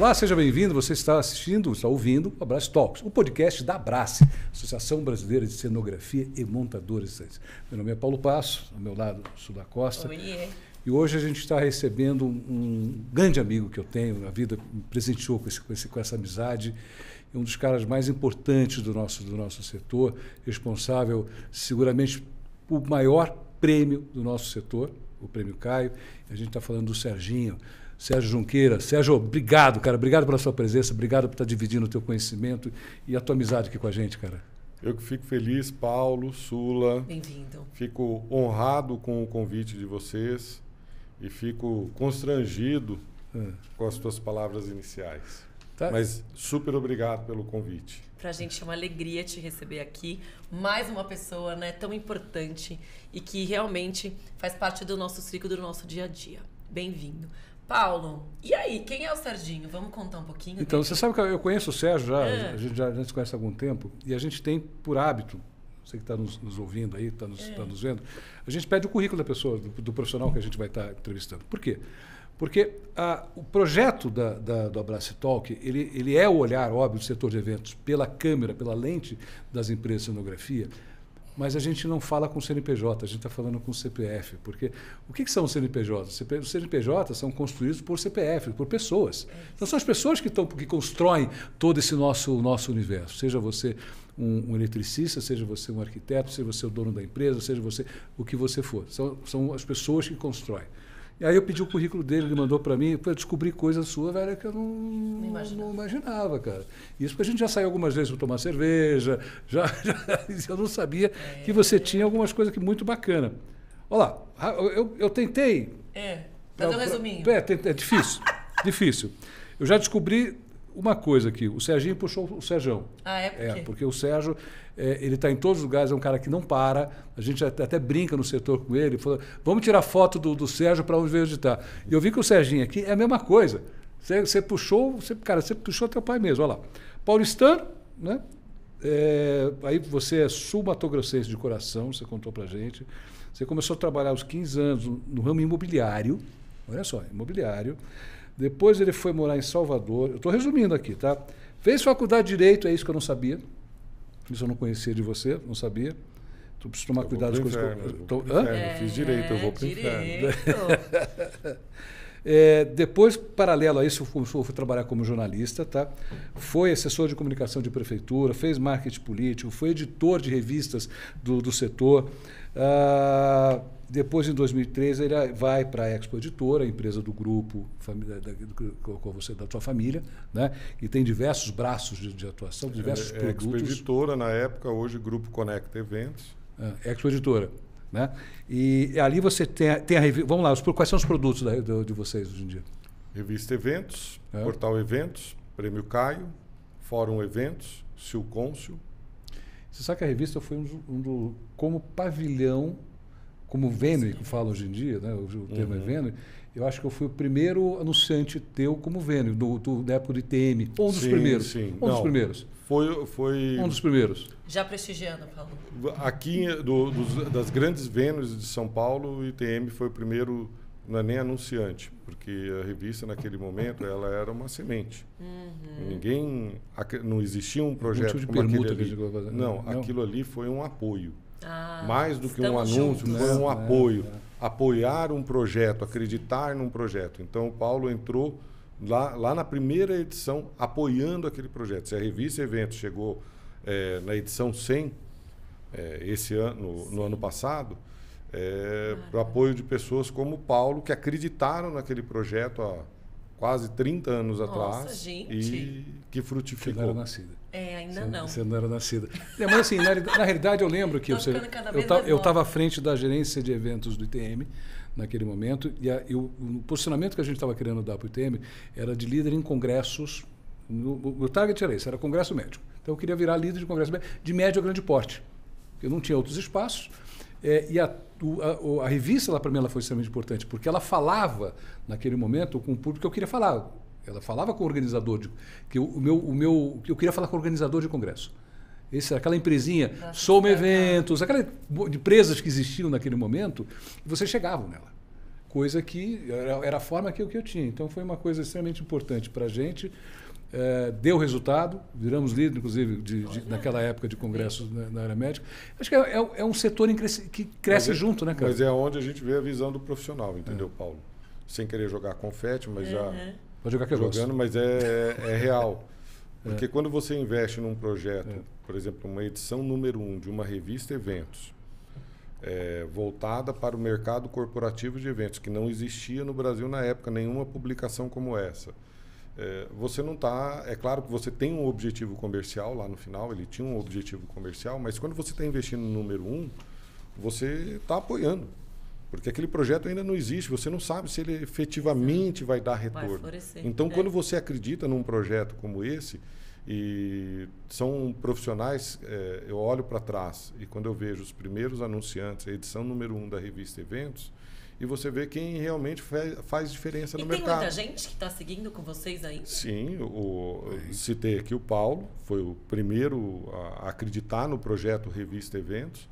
Olá, seja bem-vindo. Você está assistindo, está ouvindo o Abrace Talks, o podcast da Abrace, Associação Brasileira de Cenografia e Montadores. Meu nome é Paulo Passo, ao meu lado, Sul da Costa. Oiê. E hoje a gente está recebendo um grande amigo que eu tenho, a vida me presenteou com essa amizade, um dos caras mais importantes do nosso setor, responsável seguramente por maior prêmio do nosso setor, o Prêmio Caio. A gente está falando do Serginho. Sérgio Junqueira. Sérgio, obrigado, cara. Obrigado pela sua presença, obrigado por estar dividindo o teu conhecimento e a tua amizade aqui com a gente, cara. Eu que fico feliz, Paulo, Sula. Bem-vindo. Fico honrado com o convite de vocês e fico constrangido com as tuas palavras iniciais. Tá. Mas super obrigado pelo convite. Pra gente é uma alegria te receber aqui. Mais uma pessoa, né, tão importante e que realmente faz parte do nosso ciclo, do nosso dia a dia. Bem-vindo. Paulo, e aí, quem é o Serginho? Vamos contar um pouquinho? Então, dele? Você sabe que eu conheço o Sérgio já, a gente já se conhece há algum tempo, e a gente tem por hábito, você que está nos ouvindo aí, está nos vendo, a gente pede o currículo da pessoa, do profissional que a gente vai estar entrevistando. Por quê? Porque o projeto do Abrace Talk, ele é o olhar, óbvio, do setor de eventos pela câmera, pela lente das empresas de cenografia, mas a gente não fala com o CNPJ, a gente está falando com o CPF. Porque o que são os CNPJs? Os CNPJs são construídos por CPF, por pessoas. Então são as pessoas que constroem todo esse nosso universo. Seja você um eletricista, seja você um arquiteto, seja você o dono da empresa, seja você o que você for. São as pessoas que constroem. E aí eu pedi o currículo dele, ele mandou para mim, eu descobri coisas suas, velho, que eu não imaginava, cara. Isso porque a gente já saiu algumas vezes para tomar cerveja, eu não sabia que você tinha algumas coisas aqui muito bacanas. Olha lá, eu tentei... fazer um resuminho. É difícil, difícil. Eu já descobri uma coisa aqui, o Serginho puxou o Serjão. Ah, é? Por quê? Porque o Sérgio, ele está em todos os lugares, é um cara que não para, a gente até brinca no setor com ele, fala, vamos tirar foto do Sérgio para onde veio editar. E eu vi que o Serginho aqui é a mesma coisa. Você puxou, você puxou teu pai mesmo, olha lá. Paulistano, né? Aí você é sul-matogrossense de coração, você contou pra gente. Você começou a trabalhar aos 15 anos no ramo imobiliário, olha só, imobiliário. Depois ele foi morar em Salvador. Eu estou resumindo aqui, tá? Fez faculdade de Direito, é isso que eu não sabia. Isso eu não conhecia de você, não sabia. Tu precisa tomar cuidado com as coisas que eu fiz Direito, eu vou para o inferno. Depois, paralelo a isso, eu fui trabalhar como jornalista, tá? Foi assessor de comunicação de prefeitura, fez marketing político, foi editor de revistas do setor. Depois, em 2003, ele vai para a Expo Editora, a empresa do grupo da tua família, né? E tem diversos braços de atuação, diversos produtos. Expo Editora, na época, hoje Grupo Conecta Eventos. Expo Editora. Né? E ali você tem a revista. Vamos lá, quais são os produtos de vocês hoje em dia? Revista Eventos, Portal Eventos, Prêmio Caio, Fórum Eventos, Silcôncio. Você sabe que a revista foi como pavilhão, como Venue, que fala hoje em dia, né? O termo é Venue. Eu acho que eu fui o primeiro anunciante teu como Venue, da época do ITM. Um dos primeiros. Sim. Dos primeiros. Foi um dos primeiros. Já prestigiando, Paulo. Aqui, das grandes Venues de São Paulo, o ITM foi o primeiro, não é nem anunciante, porque a revista, naquele momento, ela era uma semente. Não existia um projeto de como permuta aquele ali. Não, aquilo ali foi um apoio. Mais do que um anúncio, foi um apoio. Apoiar um projeto, acreditar num projeto. Então, o Paulo entrou lá na primeira edição, apoiando aquele projeto. Se a revista Eventos chegou na edição 100, esse ano, no ano passado, para o apoio de pessoas como o Paulo, que acreditaram naquele projeto há quase 30 anos atrás, gente. E que frutificou. Você não era nascida. Ainda não. Você não era nascida. Mas assim, na realidade eu lembro que eu estava à frente da gerência de eventos do ITM naquele momento, e o posicionamento que a gente estava querendo dar para o ITM era de líder em congressos. O target era esse, era congresso médico. Então eu queria virar líder de congresso médico de médio a grande porte. Eu não tinha outros espaços. E a revista lá para mim ela foi extremamente importante, porque ela falava naquele momento com o público que eu queria falar. Ela falava com o organizador, que eu queria falar com o organizador de congresso. Aquela empresinha, Soma Eventos, aquelas empresas que existiam naquele momento, e vocês chegavam nela. coisa que era a forma que eu tinha. Então, foi uma coisa extremamente importante para a gente. Deu resultado, viramos líder, inclusive, naquela época de congressos na área médica. Acho que é um setor que cresce junto, né, cara? Mas é onde a gente vê a visão do profissional, entendeu, Paulo? Sem querer jogar confete, mas já... Pode jogar que eu jogando, gosto. Mas é real. Porque quando você investe num projeto, por exemplo, uma edição número 1 de uma revista Eventos, voltada para o mercado corporativo de eventos, que não existia no Brasil na época, nenhuma publicação como essa. Você não está... É claro que você tem um objetivo comercial lá no final, ele tinha um objetivo comercial, mas quando você está investindo no número 1, você está apoiando. Porque aquele projeto ainda não existe, você não sabe se ele efetivamente vai dar retorno. Então, quando você acredita num projeto como esse, e são profissionais, eu olho para trás e quando eu vejo os primeiros anunciantes, a edição número 1 da revista Eventos, e você vê quem realmente faz diferença no mercado. E tem muita gente que está seguindo com vocês ainda? Sim, citei aqui o Paulo, foi o primeiro a acreditar no projeto Revista Eventos.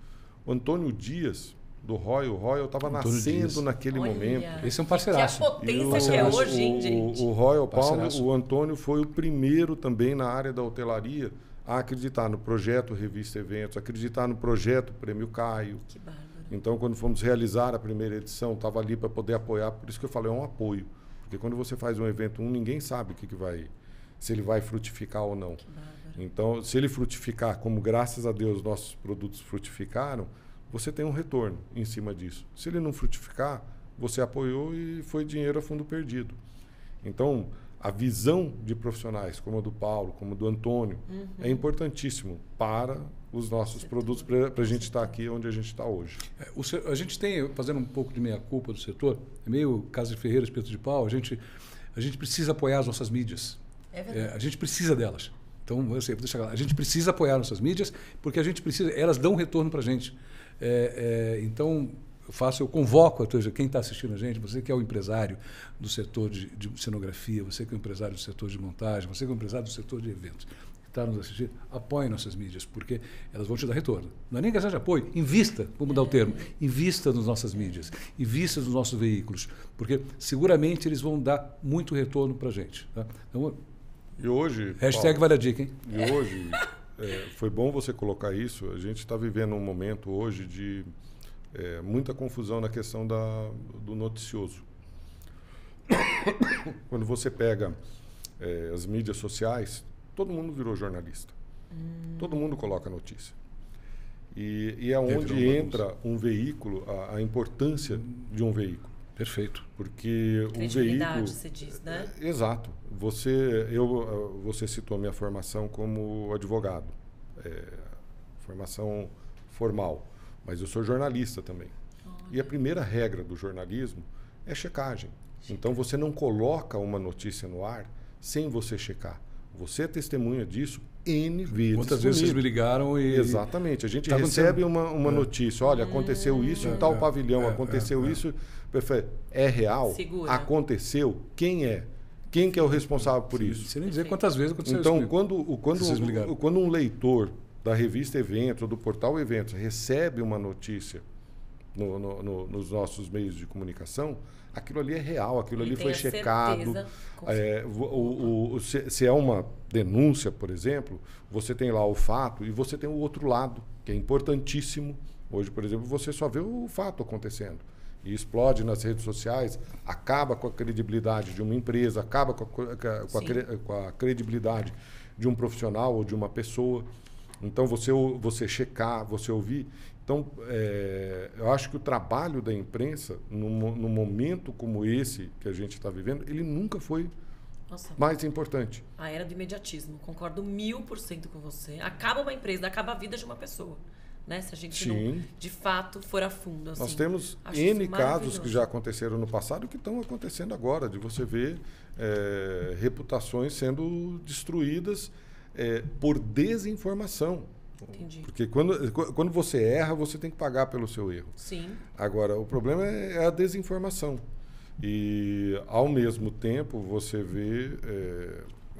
O Antônio Dias, do Royal. O Royal estava nascendo naquele momento. Esse é um parceiraço. Que a potência que é hoje, hein, gente? O Royal Palma, o Antônio foi o primeiro também na área da hotelaria a acreditar no projeto Revista Eventos, acreditar no projeto Prêmio Caio. Que bárbaro. Então, quando fomos realizar a primeira edição, estava ali para poder apoiar, por isso que eu falei, é um apoio. Porque quando você faz um evento, ninguém sabe se ele vai frutificar ou não. Então, se ele frutificar, como graças a Deus nossos produtos frutificaram, você tem um retorno em cima disso. Se ele não frutificar, você apoiou e foi dinheiro a fundo perdido. Então, a visão de profissionais como a do Paulo, como a do Antônio, é importantíssimo para os nossos produtos, para a gente estar aqui onde a gente está hoje. A gente tem, fazendo um pouco de meia-culpa do setor, é meio Casa de Ferreira, espeto de pau, a gente precisa apoiar as nossas mídias. É verdade. A gente precisa delas. Então, a gente precisa apoiar nossas mídias, porque a gente precisa, elas dão um retorno para a gente. Então, eu convoco quem está assistindo a gente, você que é o empresário do setor de cenografia, você que é o empresário do setor de montagem, você que é o empresário do setor de eventos, que está nos assistindo, apoie nossas mídias, porque elas vão te dar retorno. Não é nem questão de apoio, invista, vamos dar o termo, invista nas nossas mídias, invista nos nossos veículos, porque seguramente eles vão dar muito retorno para a gente. Tá? Então, e hoje... Hashtag vale a dica, hein? E hoje, foi bom você colocar isso, a gente está vivendo um momento hoje de muita confusão na questão do noticioso. Quando você pega as mídias sociais, todo mundo virou jornalista. Todo mundo coloca notícia. E é onde entra um veículo, a importância de um veículo. Perfeito. Porque o veículo... você diz, né? Exato. Você citou a minha formação como advogado. Formação formal. Mas eu sou jornalista também. E a primeira regra do jornalismo é checagem. Então, você não coloca uma notícia no ar sem você checar. Você é testemunha disso N vezes. Quantas vezes vocês me ligaram e... Exatamente. A gente recebe uma notícia. Olha, aconteceu isso em tal pavilhão. Aconteceu isso... É real? Segura. Aconteceu? Quem é? Quem que é o responsável por isso? Você nem dizer quantas vezes aconteceu então, isso. Então, quando um leitor da revista Eventos ou do portal Eventos recebe uma notícia nos nossos meios de comunicação, aquilo ali é real, aquilo ali foi checado. Se é uma denúncia, por exemplo, você tem lá o fato e você tem o outro lado, que é importantíssimo. Hoje, por exemplo, você só vê o fato acontecendo. E explode nas redes sociais, acaba com a credibilidade de uma empresa, acaba com a credibilidade de um profissional ou de uma pessoa. Então, você checar, você ouvir. Então, eu acho que o trabalho da imprensa, num momento como esse que a gente está vivendo, ele nunca foi mais importante. A era do imediatismo. Concordo 1000% com você. Acaba uma empresa, acaba a vida de uma pessoa. Né? Se a gente não, de fato, for a fundo. Assim, nós temos N casos que já aconteceram no passado e que estão acontecendo agora, de você ver reputações sendo destruídas por desinformação. Entendi. Porque quando você erra, você tem que pagar pelo seu erro. Sim. Agora, o problema é a desinformação. E, ao mesmo tempo, você vê...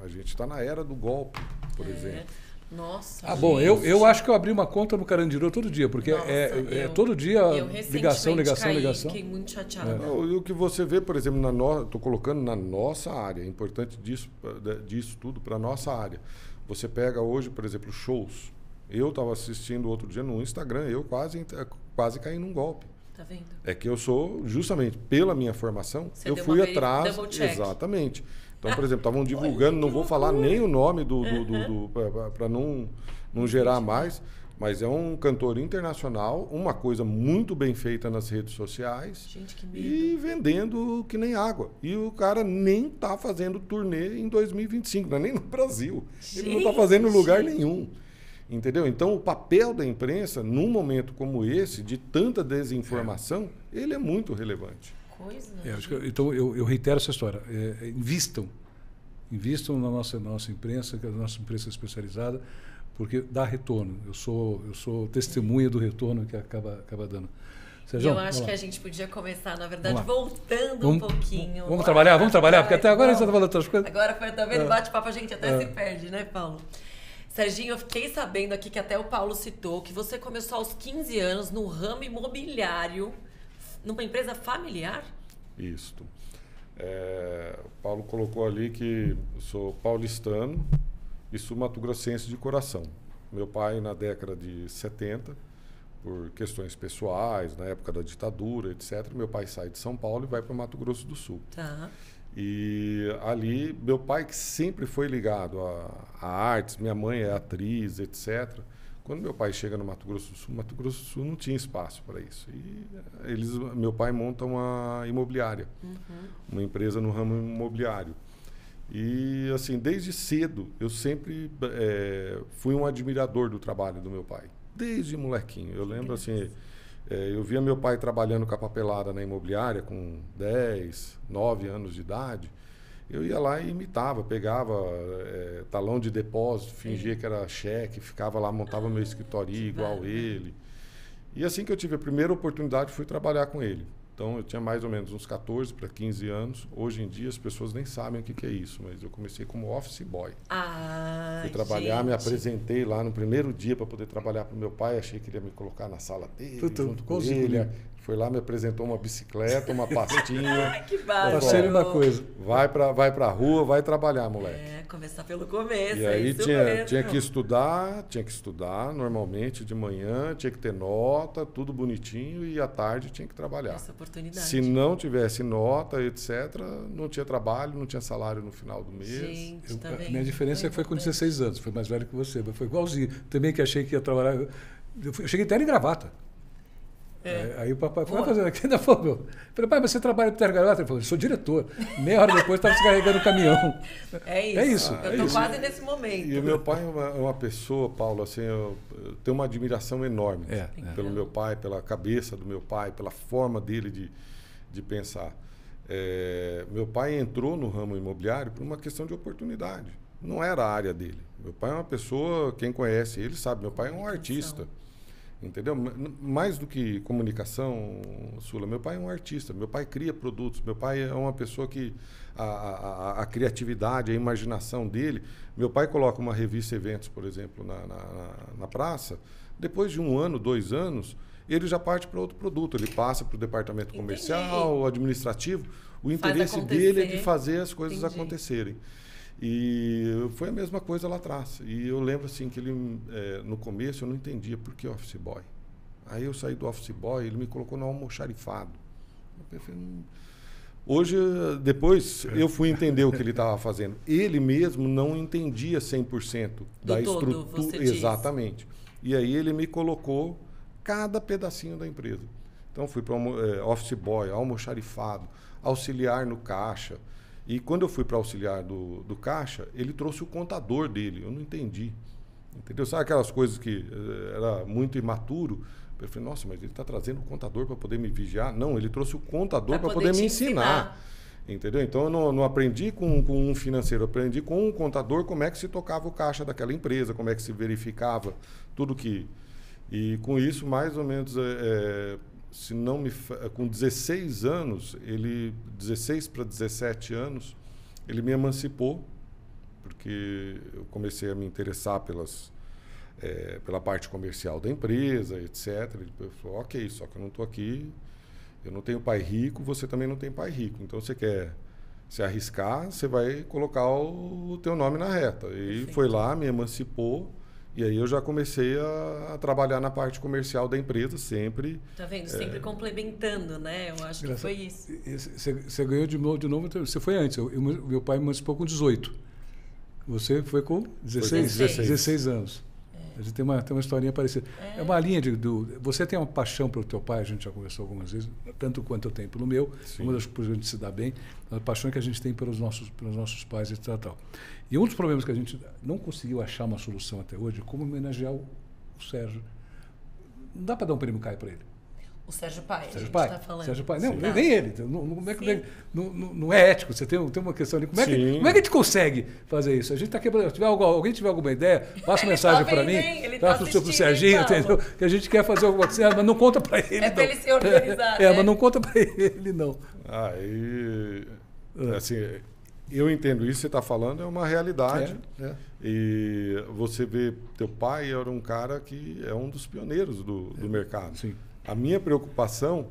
a gente está na era do golpe, por exemplo. Nossa, bom, eu acho que eu abri uma conta no Carandiru todo dia, porque todo dia ligação. Fiquei muito chateada. O que você vê, por exemplo, estou colocando na nossa área, é importante disso tudo para a nossa área. Você pega hoje, por exemplo, shows. Eu estava assistindo outro dia no Instagram, eu quase caí num golpe. Tá vendo? É que eu sou, justamente pela minha formação, eu fui atrás. Exatamente. Então, por exemplo, estavam divulgando, não vou falar nem o nome para não gerar mais, mas é um cantor internacional, uma coisa muito bem feita nas redes sociais. Gente, que medo. E vendendo que nem água. E o cara nem está fazendo turnê em 2025, não é nem no Brasil. Ele não está fazendo em lugar nenhum. Entendeu? Então, o papel da imprensa, num momento como esse, de tanta desinformação, ele é muito relevante. Então, eu reitero essa história. Invistam na nossa imprensa, que é a nossa imprensa especializada, porque dá retorno. Eu sou testemunha do retorno que acaba dando. Sérgio, eu acho que a gente podia começar, na verdade, voltando um pouquinho. Vamos trabalhar, porque até agora a gente está falando outras coisas. Agora foi, tá vendo? Bate-papo, a gente até se perde, né, Paulo? Serginho, eu fiquei sabendo aqui que até o Paulo citou que você começou aos 15 anos no ramo imobiliário, numa empresa familiar? Isso. O Paulo colocou ali que eu sou paulistano e sou mato-grossense de coração. Meu pai, na década de 70, por questões pessoais, na época da ditadura, etc., meu pai sai de São Paulo e vai para Mato Grosso do Sul. Tá. E ali, meu pai, que sempre foi ligado a artes, minha mãe é atriz, etc. Quando meu pai chega no Mato Grosso do Sul não tinha espaço para isso. E meu pai monta uma imobiliária, uma empresa no ramo imobiliário. E, assim, desde cedo, eu sempre fui um admirador do trabalho do meu pai. Desde molequinho. Eu lembro, assim... eu via meu pai trabalhando com a papelada na imobiliária com 10, 9 anos de idade. Eu ia lá e imitava, pegava talão de depósito, fingia que era cheque, ficava lá, montava meu escritório igual ele. E assim que eu tive a primeira oportunidade, fui trabalhar com ele. Então, eu tinha mais ou menos uns 14 para 15 anos. Hoje em dia, as pessoas nem sabem o que é isso, mas eu comecei como office boy. Fui trabalhar, me apresentei lá no primeiro dia para poder trabalhar para o meu pai. Achei que ele ia me colocar na sala dele, junto com ele. Foi lá, me apresentou uma bicicleta, uma pastinha. Que bárbaro. Passei uma coisa. Vai pra rua, vai trabalhar, moleque. Começar pelo começo. E aí tinha que estudar normalmente de manhã, tinha que ter nota, tudo bonitinho, e à tarde tinha que trabalhar. Essa oportunidade. Se não tivesse nota, etc., não tinha trabalho, não tinha salário no final do mês. Gente, tá vendo? A minha diferença foi com 16 anos, foi mais velho que você, mas foi igualzinho. Também que achei que ia trabalhar. Eu cheguei até em gravata. Aí o papai foi fazendo aqui, ainda falou, meu. Falei, pai, mas você trabalha com terra-gravata? Ele falou, eu sou diretor. Meia hora depois estava descarregando o caminhão. É isso. Eu estou quase nesse momento. E o meu pai é uma pessoa, Paulo, assim, eu tenho uma admiração enorme pelo meu pai, pela cabeça do meu pai, pela forma dele de pensar. Meu pai entrou no ramo imobiliário por uma questão de oportunidade. Não era a área dele. Meu pai é uma pessoa, quem conhece ele sabe, meu pai é um artista. Entendeu? Mais do que comunicação, Sula, meu pai é um artista, meu pai cria produtos, meu pai é uma pessoa que a criatividade, a imaginação dele, meu pai coloca uma revista Eventos, por exemplo, na praça, depois de 1 ano, 2 anos, ele já parte para outro produto, ele passa para o departamento comercial, administrativo, o interesse dele é de fazer as coisas acontecerem. E foi a mesma coisa lá atrás. E eu lembro assim que ele, no começo, eu não entendia por que office boy. Aí eu saí do office boy, ele me colocou no almoxarifado. Eu falei, hoje, depois, eu fui entender o que ele estava fazendo. Ele mesmo não entendia 100% da estrutura. Exatamente. E aí ele me colocou cada pedacinho da empresa. Então fui para office boy, almoxarifado, auxiliar no caixa. E quando eu fui para auxiliar do caixa, ele trouxe o contador dele. Eu não entendi. Entendeu? Sabe aquelas coisas que era muito imaturo? Eu falei, nossa, mas ele está trazendo o contador para poder me vigiar? Não, ele trouxe o contador para poder me ensinar. Entendeu? Então, eu não aprendi com um financeiro, eu aprendi com um contador como é que se tocava o caixa daquela empresa, como é que se verificava tudo que... E com isso, mais ou menos... com 16 anos, 16 para 17 anos, ele me emancipou, porque eu comecei a me interessar pela parte comercial da empresa, etc. Ele falou, ok, só que eu não estou aqui, eu não tenho pai rico, você também não tem pai rico. Então, você quer se arriscar, você vai colocar o teu nome na reta. E foi lá, me emancipou, e aí eu já comecei a trabalhar na parte comercial da empresa, sempre. Tá vendo? Sempre complementando, né? Eu acho que foi isso. Você ganhou de novo, você foi antes. Meu pai me emancipou com 18. Você foi com 16 anos. A gente tem uma historinha parecida. É uma linha você tem uma paixão pelo teu pai, a gente já conversou algumas vezes, tanto quanto eu tenho pelo meu. Sim. Uma das coisas que a gente se dá bem, a paixão que a gente tem pelos nossos pais, etc. Tal. E um dos problemas que a gente não conseguiu achar uma solução até hoje é como homenagear o Sérgio. Não dá para dar um prêmio CAI para ele. O Sérgio Pai, Sérgio Pai. Tá falando. Sérgio Pai. Não, nem ele. Não é ético. Você tem uma questão ali. Como é que a gente consegue fazer isso? A gente está quebrando. Alguém tiver alguma ideia, passa mensagem para mim. Passa para o Serginho, entendeu? Que a gente quer fazer alguma coisa, mas não conta para ele. Para ele se organizar. Mas não conta para ele, não. Assim, eu entendo isso que você está falando, é uma realidade. E você vê, teu pai era um cara que é um dos pioneiros do mercado. Sim. A minha preocupação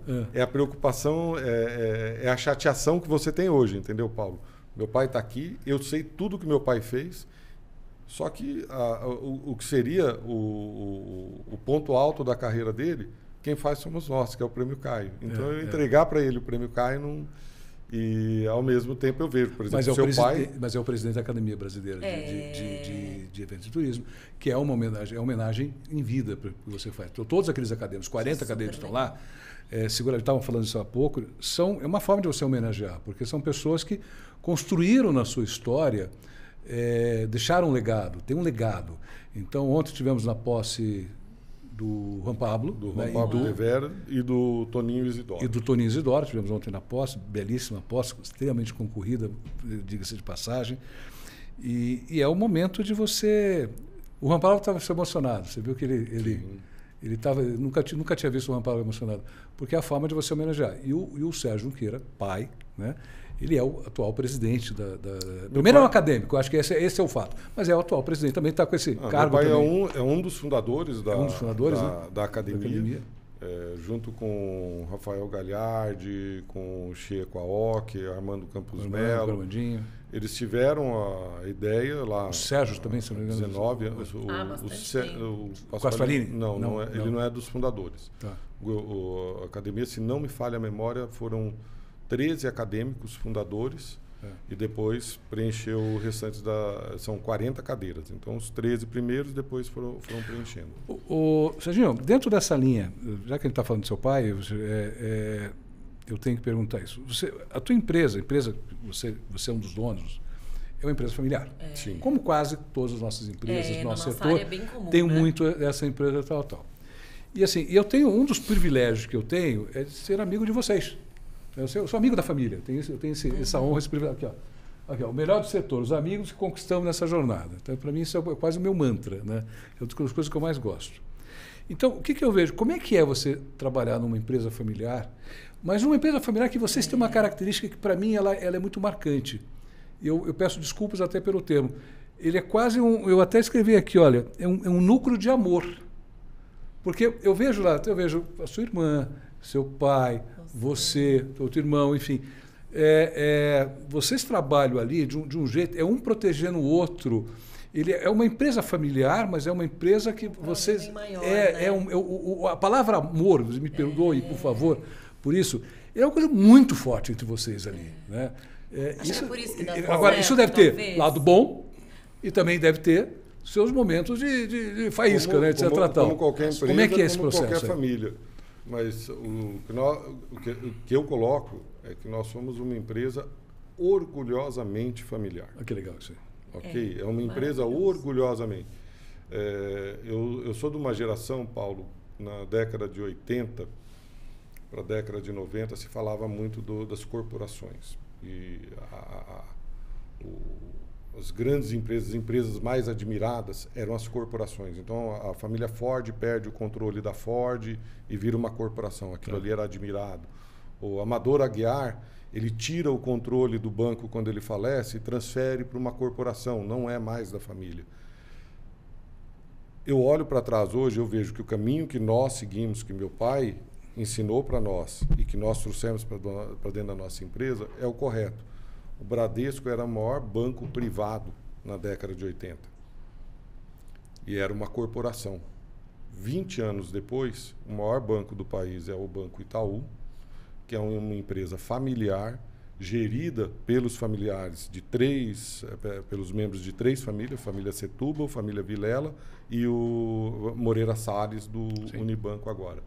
é a chateação que você tem hoje, entendeu, Paulo? Meu pai está aqui, eu sei tudo que meu pai fez, só que o que seria o ponto alto da carreira dele, quem faz somos nós, que é o Prêmio Caio. Então, eu entregar para ele o Prêmio Caio não... E, ao mesmo tempo, eu vejo, por exemplo, seu pai... Mas é o presidente da Academia Brasileira de Eventos e Turismo, que é uma homenagem em vida que você faz. Então, todos aqueles acadêmicos, 40 acadêmicos estão lá, estavam falando isso há pouco, é uma forma de você homenagear, porque são pessoas que construíram na sua história, deixaram um legado, tem um legado. Então, ontem tivemos na posse do Juan Pablo. Do Juan Pablo de Vera e do Toninho Isidoro. E do Toninho Isidoro, tivemos ontem na posse, belíssima posse, extremamente concorrida, diga-se de passagem. E é o momento de você... O Juan Pablo estava emocionado, você viu que ele estava... Nunca tinha visto o Juan Pablo emocionado, porque é a forma de você homenagear. E o Sérgio Junqueira, pai, né? Ele é o atual presidente da... Primeiro é um acadêmico, eu acho que esse é o fato. Mas é o atual presidente, também está com esse cargo. Meu pai também. é um dos fundadores da academia. Da junto com Rafael Gagliardi, com o Checo Aoki, Armando Campos Melo. Eles tiveram a ideia lá... O Sérgio também, se não me engano. 19 anos. O Pasqualini? Não, ele não é dos fundadores. Tá. A academia, se não me falha a memória, foram 13 acadêmicos fundadores e depois preencheu o restante são 40 cadeiras. Então, os 13 primeiros depois foram preenchendo. Serginho, dentro dessa linha, já que a gente está falando do seu pai, eu tenho que perguntar isso. A tua empresa, você é um dos donos, é uma empresa familiar. Sim. Como quase todas as nossas empresas, no nosso setor, é bem comum, tem muito essa empresa tal. E assim, eu tenho um dos privilégios que eu tenho é de ser amigo de vocês. Eu sou amigo da família, eu tenho essa honra, esse privilégio. Aqui, ó, o melhor do setor, os amigos que conquistamos nessa jornada. Então, para mim, isso é quase o meu mantra, né? É uma das coisas que eu mais gosto. Então, o que eu vejo? Como é que é você trabalhar numa empresa familiar, mas numa empresa familiar que vocês têm uma característica que, para mim, ela é muito marcante. Eu peço desculpas até pelo termo. Ele é quase eu até escrevi aqui, olha, é um núcleo de amor. Porque eu vejo a sua irmã, seu pai, você, outro irmão, enfim. Vocês trabalham ali de um jeito, um protegendo o outro. Ele é uma empresa familiar, mas é uma empresa que vocês... Maior, a palavra amor, me perdoe, por favor, por isso, é uma coisa muito forte entre vocês ali. Né? Acho que é por isso que dá agora, isso deve ter lado bom e também deve ter seus momentos de faísca, né? Como qualquer empresa, como é que é esse processo? Qualquer família. Mas o que eu coloco é que nós somos uma empresa orgulhosamente familiar. Que legal isso aí. Ok? É uma empresa orgulhosamente. Eu sou de uma geração, Paulo, na década de 80 para a década de 90, se falava muito das corporações. E as grandes empresas, as empresas mais admiradas eram as corporações. Então, a família Ford perde o controle da Ford e vira uma corporação. Aquilo ali era admirado. O Amador Aguiar, ele tira o controle do banco quando ele falece e transfere para uma corporação, não é mais da família. eu olho para trás hoje, eu vejo que o caminho que nós seguimos, que meu pai ensinou para nós e que nós trouxemos para dentro da nossa empresa, é o correto. O Bradesco era o maior banco privado na década de 80. E era uma corporação. 20 anos depois, o maior banco do país é o Banco Itaú, que é uma empresa familiar, gerida pelos familiares pelos membros de 3 famílias, família Setúbal, família Vilela e o Moreira Salles do Unibanco agora.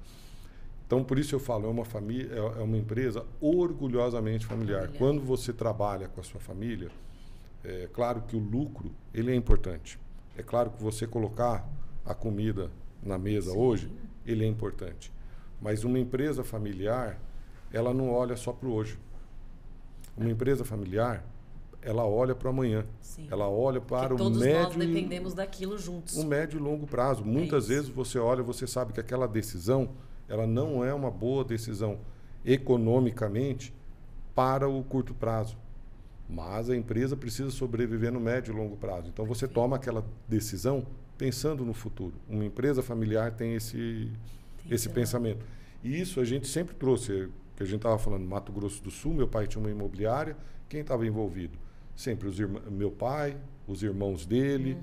Então, por isso eu falo, é uma empresa orgulhosamente familiar. Quando você trabalha com a sua família, é claro que o lucro ele é importante. É claro que você colocar a comida na mesa hoje, ele é importante. Mas uma empresa familiar, ela não olha só para o hoje. Uma empresa familiar, ela olha para o amanhã. Sim. Ela olha para o médio... Todos nós dependemos daquilo juntos. O médio e longo prazo. Muitas vezes você olha, você sabe que aquela decisão, ela não é uma boa decisão economicamente para o curto prazo. Mas a empresa precisa sobreviver no médio e longo prazo. Então você toma aquela decisão pensando no futuro. Uma empresa familiar tem esse pensamento. E isso a gente sempre trouxe, que a gente estava falando, Mato Grosso do Sul, meu pai tinha uma imobiliária, quem estava envolvido? Sempre meu pai, os irmãos dele,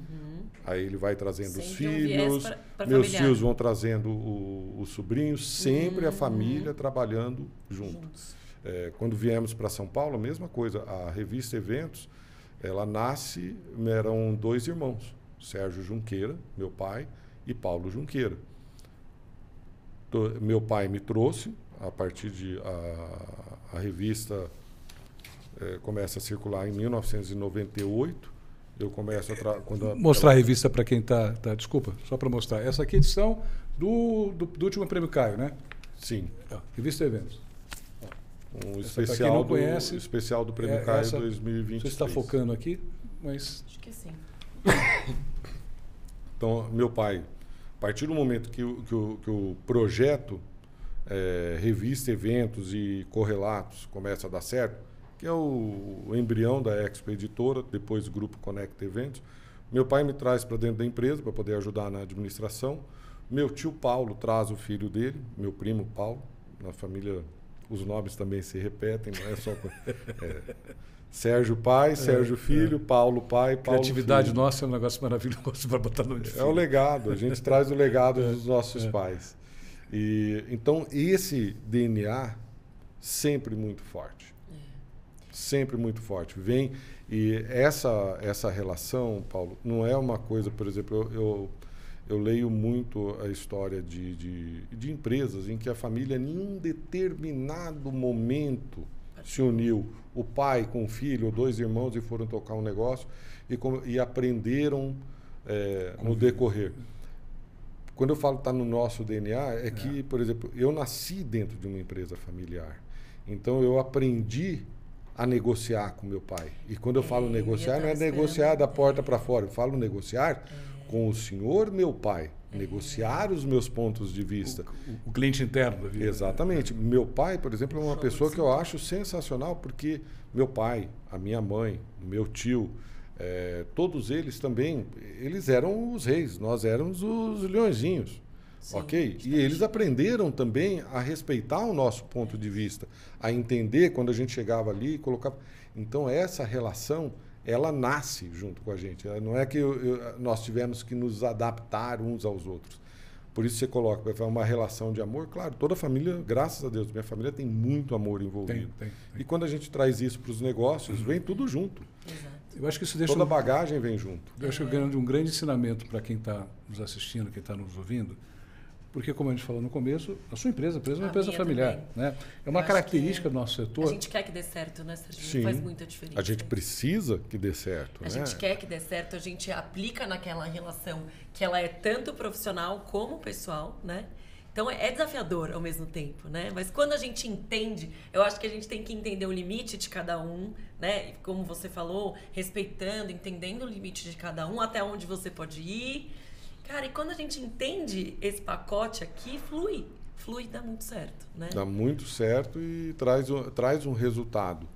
aí ele vai trazendo sempre os filhos, meus filhos vão trazendo os sobrinhos, sempre a família trabalhando juntos. Quando viemos para São Paulo, a mesma coisa, a revista Eventos, ela nasce, eram 2 irmãos, Sérgio Junqueira, meu pai, e Paulo Junqueira. Meu pai me trouxe, a partir de... A revista começa a circular em 1998. Eu começo a... Mostrar a revista para quem está... Desculpa, só para mostrar. Essa aqui é a edição do último Prêmio Caio, né? Sim. Revista Eventos. Um especial, especial do Prêmio Caio 2023. Você está focando aqui, mas... Acho que sim. Então, meu pai, a partir do momento que o projeto Revista Eventos e Correlatos começa a dar certo, que é o embrião da Expo Editora, depois do Grupo Conecta Eventos, meu pai me traz para dentro da empresa para poder ajudar na administração. Meu tio Paulo traz o filho dele, meu primo Paulo. Na família, os nomes também se repetem, não é só... Sérgio pai, Sérgio filho, Paulo pai, Paulo criatividade filho. Nossa é um negócio maravilhoso para botar no filho. É o legado, a gente traz o legado dos nossos pais. E, então, esse DNA sempre muito forte. Sempre muito forte. Vem, e essa relação, Paulo, não é uma coisa, por exemplo, eu leio muito a história de empresas em que a família, em um determinado momento, se uniu, o pai com o filho, ou 2 irmãos, e foram tocar um negócio e aprenderam no decorrer. Quando eu falo que está no nosso DNA, que, por exemplo, eu nasci dentro de uma empresa familiar. Então, eu aprendi a negociar com meu pai. E quando eu falo negociar, não é negociar da porta para fora. Eu falo negociar com o senhor, meu pai. Negociar os meus pontos de vista. O cliente interno da vida. Exatamente. Meu pai, por exemplo, é uma pessoa que eu acho sensacional, porque meu pai, a minha mãe, meu tio, todos eles também, eles eram os reis, nós éramos os leõezinhos. Sim, ok? E eles aprenderam também a respeitar o nosso ponto de vista, a entender quando a gente chegava ali e colocava... Então, essa relação, ela nasce junto com a gente. Não é que nós tivemos que nos adaptar uns aos outros. Por isso você coloca uma relação de amor. Claro, toda a família, graças a Deus, minha família tem muito amor envolvido. Tem. E quando a gente traz isso para os negócios, vem tudo junto. Exato. Eu acho que isso deixa toda a bagagem vem junto. Eu acho que é um grande ensinamento para quem está nos assistindo, quem está nos ouvindo. Porque, como a gente falou no começo, a sua empresa é uma empresa familiar. Né? É uma característica do nosso setor. A gente quer que dê certo, né, Serginho? Sim. Faz muita diferença. A gente precisa que dê certo. A gente quer que dê certo, a gente aplica naquela relação que ela é tanto profissional como pessoal, né? Então, é desafiador ao mesmo tempo, né? Mas quando a gente entende, eu acho que a gente tem que entender o limite de cada um, né? Como você falou, respeitando, entendendo o limite de cada um, até onde você pode ir. Cara, e quando a gente entende esse pacote aqui, flui, dá muito certo, né? Dá muito certo e traz um resultado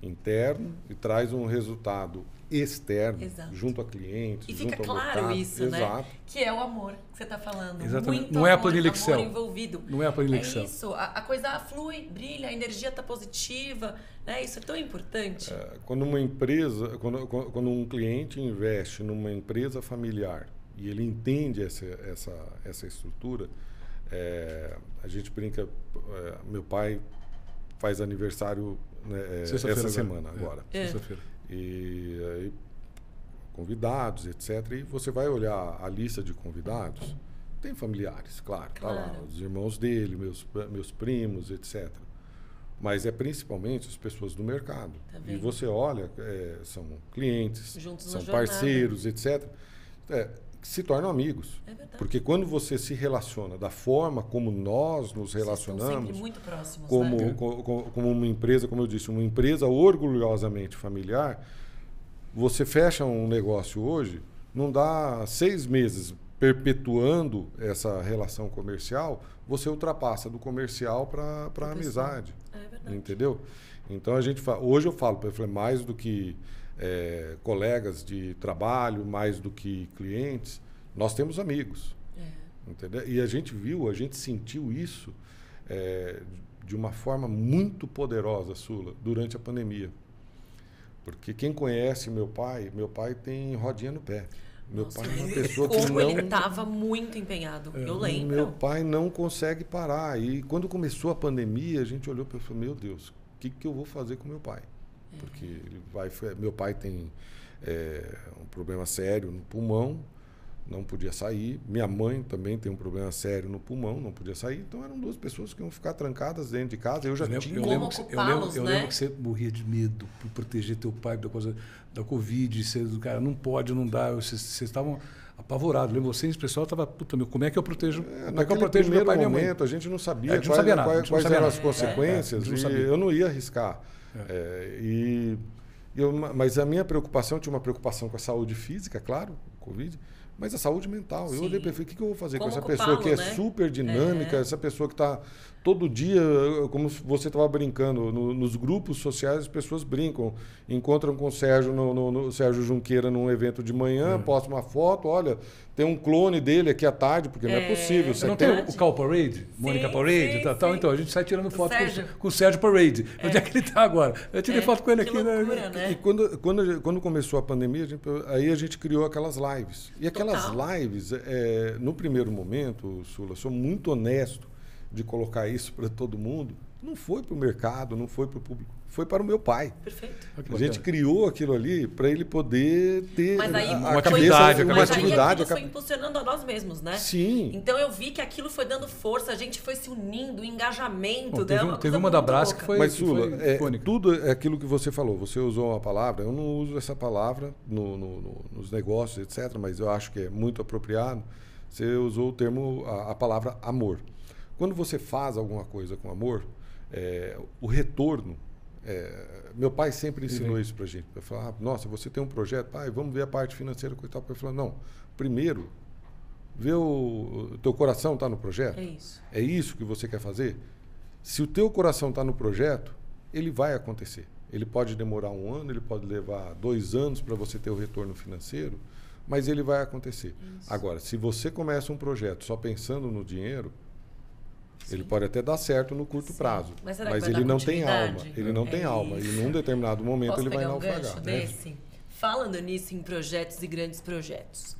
interno e traz um resultado externo, junto a clientes, e junto fica ao claro mercado. isso, né? Que é o amor que você está falando. Exatamente. Muito não é a amor, planilha Excel. amor envolvido. Não é a planilha Excel. É isso, a coisa flui, brilha, a energia está positiva, né? Isso é tão importante. Quando uma empresa, quando um cliente investe numa empresa familiar e ele entende essa estrutura, a gente brinca, meu pai faz aniversário, né, essa semana agora. Sexta-feira. E aí, convidados, etc. E você vai olhar a lista de convidados, tem familiares, claro. Tá lá, os irmãos dele, meus primos, etc. Mas é principalmente as pessoas do mercado. Tá, e você olha, são clientes, juntos são parceiros, etc. Que se tornam amigos. É verdade. Porque quando você se relaciona da forma como nós nos relacionamos, sempre muito próximos, como, né? como uma empresa, como eu disse, uma empresa orgulhosamente familiar, você fecha um negócio hoje, não dá 6 meses perpetuando essa relação comercial, você ultrapassa do comercial para a amizade. É verdade. Entendeu? Então, hoje eu falo, mais do que colegas de trabalho, mais do que clientes, nós temos amigos. Entendeu? E a gente sentiu isso de uma forma muito poderosa, Sula, durante a pandemia. Porque quem conhece meu pai tem rodinha no pé. Meu pai é uma pessoa que não... ele estava muito empenhado, eu lembro. Meu pai não consegue parar. E quando começou a pandemia, a gente olhou e falou, meu Deus, o que eu vou fazer com meu pai? Porque meu pai tem um problema sério no pulmão, não podia sair. Minha mãe também tem um problema sério no pulmão, não podia sair. Então eram 2 pessoas que iam ficar trancadas dentro de casa. Eu lembro que você morria de medo por proteger teu pai da coisa da Covid. Você, cara, não pode, não dá. Vocês estavam apavorados. Lembro, vocês, pessoal, estava, como é que eu protejo? Naquele primeiro momento, a gente não sabia quais eram as consequências. Eu não ia arriscar. Mas a minha preocupação, tinha uma preocupação com a saúde física, claro, Covid, mas a saúde mental. Sim. Eu olhei e falei, o que eu vou fazer com essa pessoa que é super dinâmica, essa pessoa que está todo dia, como você estava brincando, nos grupos sociais as pessoas brincam, encontram com o Sérgio, no Sérgio Junqueira num evento de manhã, postam uma foto, olha, tem um clone dele aqui à tarde, porque não é possível. Você não tem o Cal Parade? Mônica Parade? Tal. Então, a gente sai tirando foto com o Sérgio Parade. Onde é que ele está agora? Eu tirei foto com ele aqui. Loucura, né? E quando começou a pandemia, aí a gente criou aquelas lives. E aquelas lives, no primeiro momento, Sula, sou muito honesto de colocar isso para todo mundo, não foi para o mercado, não foi para o público, foi para o meu pai. Perfeito. A gente criou aquilo ali para ele poder ter uma atividade. Mas aí aquilo foi impulsionando a nós mesmos, né? Sim. Então eu vi que aquilo foi dando força, a gente foi se unindo, o engajamento. Teve uma da Brás que foi... Mas, Sula, tudo é aquilo que você falou. Você usou uma palavra, eu não uso essa palavra nos negócios, etc., mas eu acho que é muito apropriado. Você usou o termo, a palavra amor. Quando você faz alguma coisa com amor, o retorno... meu pai sempre ensinou isso para a gente. Para falar, nossa, você tem um projeto, pai, vamos ver a parte financeira, coisa e tal. Eu falei, não, primeiro, vê o teu coração está no projeto. É isso. É isso que você quer fazer? Se o teu coração está no projeto, ele vai acontecer. Ele pode demorar 1 ano, ele pode levar 2 anos para você ter o retorno financeiro, mas ele vai acontecer. Isso. Agora, se você começa um projeto só pensando no dinheiro, ele pode até dar certo no curto prazo, mas ele não tem alma. Ele não tem alma. E num determinado momento ele vai naufragar. Posso pegar um gancho desse? Falando nisso, em projetos e grandes projetos.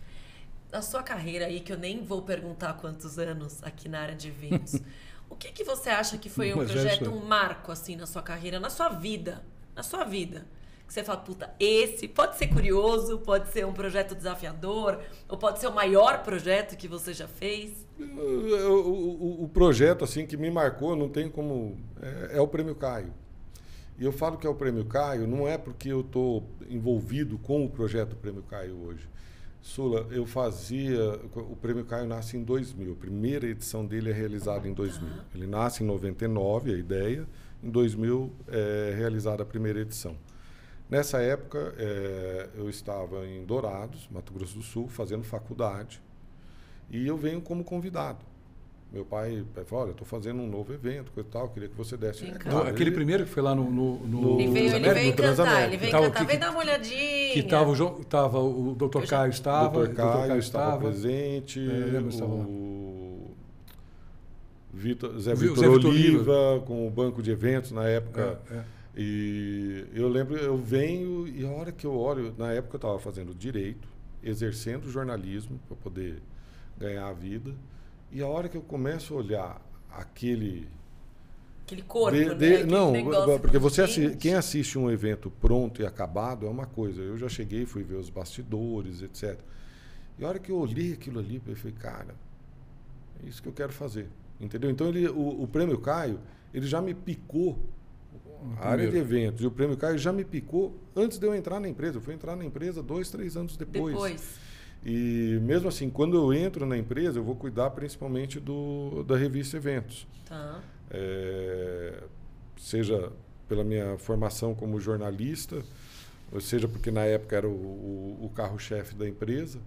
Na sua carreira aí, que eu nem vou perguntar quantos anos aqui na área de eventos, o que você acha que foi um projeto, um marco assim na sua carreira, na sua vida? Na sua vida. Que você fala, puta, esse pode ser curioso, pode ser um projeto desafiador, ou pode ser o maior projeto que você já fez? O projeto assim que me marcou, não tem como... É o Prêmio Caio. E eu falo que é o Prêmio Caio, não é porque eu estou envolvido com o projeto Prêmio Caio hoje. Sula, eu fazia... O Prêmio Caio nasce em 2000. A primeira edição dele é realizada em 2000. Ele nasce em 99, a ideia. Em 2000 é realizada a primeira edição. Nessa época, eu estava em Dourados, Mato Grosso do Sul, fazendo faculdade. E eu venho como convidado. Meu pai falou, olha, eu estou fazendo um novo evento, coisa e tal, queria que você desse. Claro, aquele primeiro que foi lá no Ele veio cantar, veio dar uma olhadinha. Que tava o Dr. Caio estava. O Dr. Caio estava presente, o Zé Vitor Oliva, com o banco de eventos na época. E eu lembro, eu venho, e a hora que eu olho, na época eu estava fazendo direito, exercendo jornalismo para poder ganhar a vida. E a hora que eu começo a olhar aquele corpo, né? Não, porque quem assiste um evento pronto e acabado é uma coisa. Eu já cheguei, fui ver os bastidores, etc. E a hora que eu olhei aquilo ali, eu falei, cara, é isso que eu quero fazer. Entendeu? Então o Prêmio Caio, ele já me picou, a área de eventos, e o Prêmio Caio já me picou antes de eu entrar na empresa. Eu fui entrar na empresa 2, 3 anos depois. E mesmo assim, quando eu entro na empresa, eu vou cuidar principalmente da revista Eventos. Tá. Seja pela minha formação como jornalista, ou seja porque na época era o carro-chefe da empresa,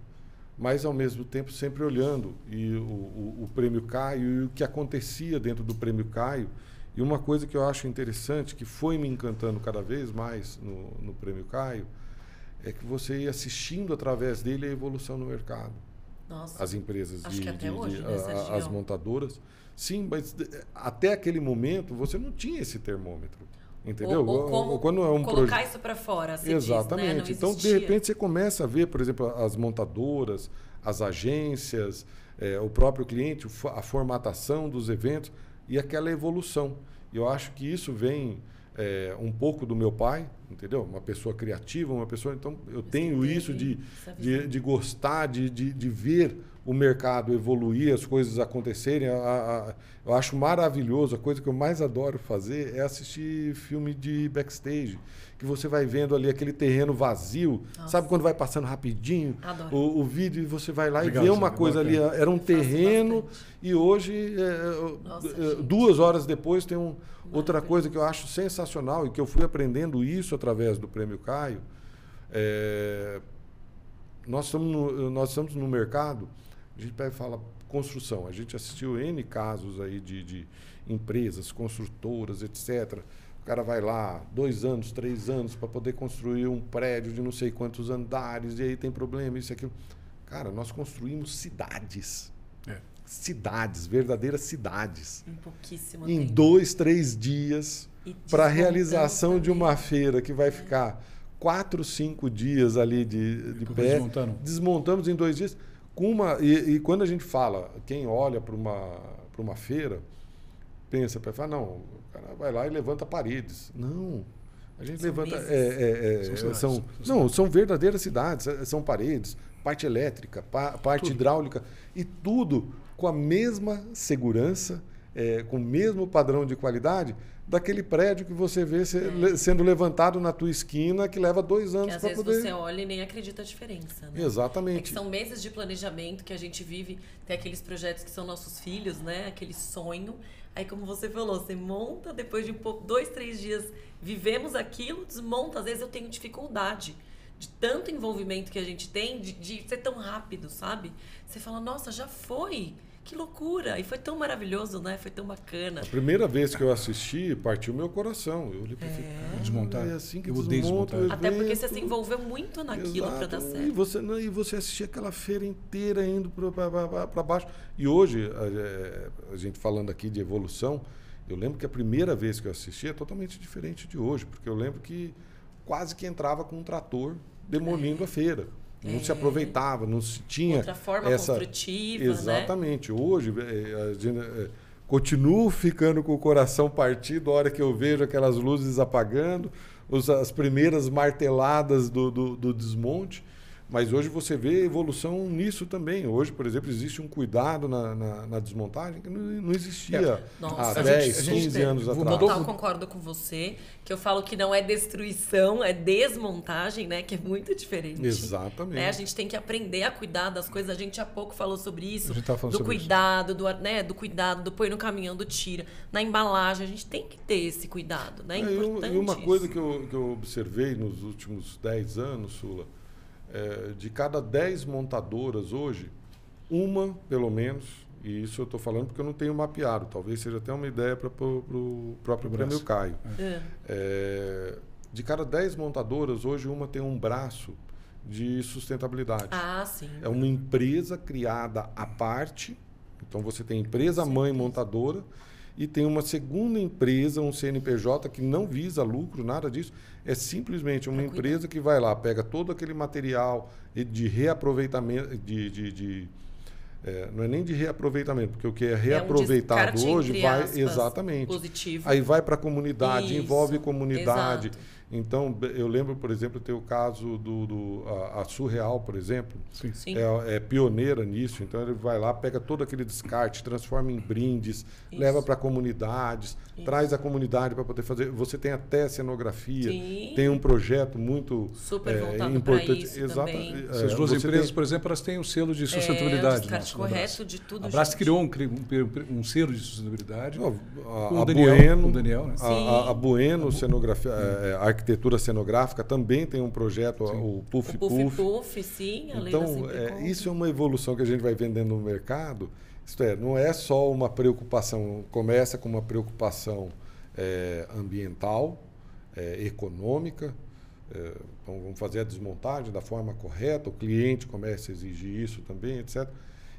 mas ao mesmo tempo sempre olhando o Prêmio Caio e o que acontecia dentro do Prêmio Caio. E uma coisa que eu acho interessante, que foi me encantando cada vez mais no Prêmio Caio, é que você ia assistindo através dele a evolução no mercado. Nossa. As empresas, acho que até hoje, as montadoras. Sim, mas até aquele momento você não tinha esse termômetro. Entendeu? Ou quando é colocar isso para fora. Exatamente. Diz, né? Então, de repente, você começa a ver, por exemplo, as montadoras, as agências, o próprio cliente, a formatação dos eventos e aquela evolução. E eu acho que isso vem um pouco do meu pai, entendeu? Uma pessoa criativa, uma pessoa... Então, eu tenho isso de gostar, de ver o mercado evoluir, as coisas acontecerem. Eu acho maravilhoso. A coisa que eu mais adoro fazer é assistir filme de backstage, que você vai vendo ali aquele terreno vazio. Nossa. Sabe quando vai passando rapidinho o vídeo e você vai lá e vê uma coisa ali. Era um terreno e hoje, 2 horas depois, tem outra coisa que eu acho sensacional e que eu fui aprendendo isso através do Prêmio Caio. Nós estamos no mercado, a gente pega e fala construção. A gente assistiu N casos aí de empresas, construtoras, etc. O cara vai lá 2 anos, 3 anos para poder construir um prédio de não sei quantos andares, e aí tem problema, isso e aquilo. Cara, nós construímos cidades. Cidades, verdadeiras cidades. Em pouquíssimo tempo. Em tempo. 2, 3 dias para a realização também de uma feira que vai ficar 4, 5 dias ali de pé. Desmontamos em 2 dias. E quando a gente fala, quem olha para uma feira, pensa, não, o cara vai lá e levanta paredes. Não, a gente levanta... São verdadeiras cidades, são paredes, parte elétrica, parte hidráulica, e tudo com a mesma segurança, com o mesmo padrão de qualidade daquele prédio que você vê sendo levantado na tua esquina, que leva 2 anos para poder... Às vezes você olha e nem acredita a diferença. Né? Exatamente. Que são meses de planejamento que a gente vive, tem aqueles projetos que são nossos filhos, né? Aquele sonho. Aí, como você falou, você monta, depois de 2, 3 dias, vivemos aquilo, desmonta. Às vezes eu tenho dificuldade de tanto envolvimento que a gente tem, de ser tão rápido, sabe? Você fala, nossa, já foi... Que loucura! E foi tão maravilhoso, né? Foi tão bacana. A primeira vez que eu assisti, partiu meu coração. Eu olhei para desmontar. É assim que eu odeio desmontar. Até porque você se envolveu muito naquilo para dar certo. E você assistia aquela feira inteira indo para baixo. E hoje, a gente falando aqui de evolução, eu lembro que a primeira vez que eu assisti é totalmente diferente de hoje, porque eu lembro que quase que entrava com um trator demolindo a feira. Não se aproveitava, não se tinha... Outra forma construtiva, exatamente. Né? Hoje, continuo ficando com o coração partido a hora que eu vejo aquelas luzes apagando, as primeiras marteladas do desmonte. Mas hoje você vê evolução nisso também. Hoje, por exemplo, existe um cuidado na desmontagem que não existia há 10, 15 anos atrás. Eu concordo com você, que eu falo que não é destruição, é desmontagem, né? Que é muito diferente. Exatamente. Né? A gente tem que aprender a cuidar das coisas. A gente há pouco falou sobre isso. A gente tá falando do cuidado, do cuidado, do põe no caminhão, do tira. Na embalagem, a gente tem que ter esse cuidado, né? É importante. E uma coisa que eu observei nos últimos 10 anos, Sula, de cada 10 montadoras hoje, uma, pelo menos, e isso eu estou falando porque eu não tenho mapeado, talvez seja até uma ideia para o próprio Prêmio Caio. De cada 10 montadoras, hoje uma tem um braço de sustentabilidade. Sim. É uma empresa criada à parte, então você tem empresa-mãe montadora, e tem uma segunda empresa, um CNPJ, que não visa lucro, nada disso. É simplesmente uma empresa que vai lá, pega todo aquele material de reaproveitamento, não é nem de reaproveitamento, porque o que é reaproveitado hoje vai... Aspas, exatamente. Positivo. Aí vai para a comunidade, Isso, envolve comunidade. Exato. Então, eu lembro, por exemplo, tem o caso a Surreal, por exemplo, Sim. é pioneira nisso. Então, ele vai lá, pega todo aquele descarte, transforma em brindes, leva para comunidades, traz a comunidade para poder fazer. Você tem até cenografia, tem um projeto muito super voltado importante. Isso também. Essas duas empresas, por exemplo, elas têm um selo de sustentabilidade. O descarte correto de tudo. A Brás criou um selo de sustentabilidade com o Daniel, né? A Bueno Cenografia, a arquitetura cenográfica também tem um projeto, o Puff Puff, sim. Então, isso é uma evolução que a gente vai vendendo no mercado. Isto é, não é só uma preocupação, começa com uma preocupação ambiental, econômica. Então, vamos fazer a desmontagem da forma correta, o cliente começa a exigir isso também, etc.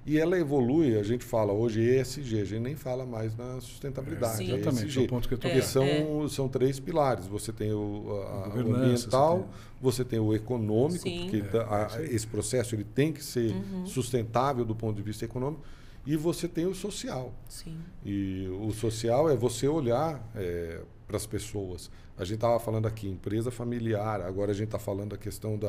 E ela evolui, a gente fala hoje ESG, a gente nem fala mais na sustentabilidade. Exatamente, ESG, o ponto que eu estou porque são 3 pilares. Você tem o ambiental, você tem o econômico, porque esse processo ele tem que ser sustentável do ponto de vista econômico, e você tem o social. Sim. E o social é você olhar para as pessoas. A gente estava falando aqui, empresa familiar, agora a gente está falando a questão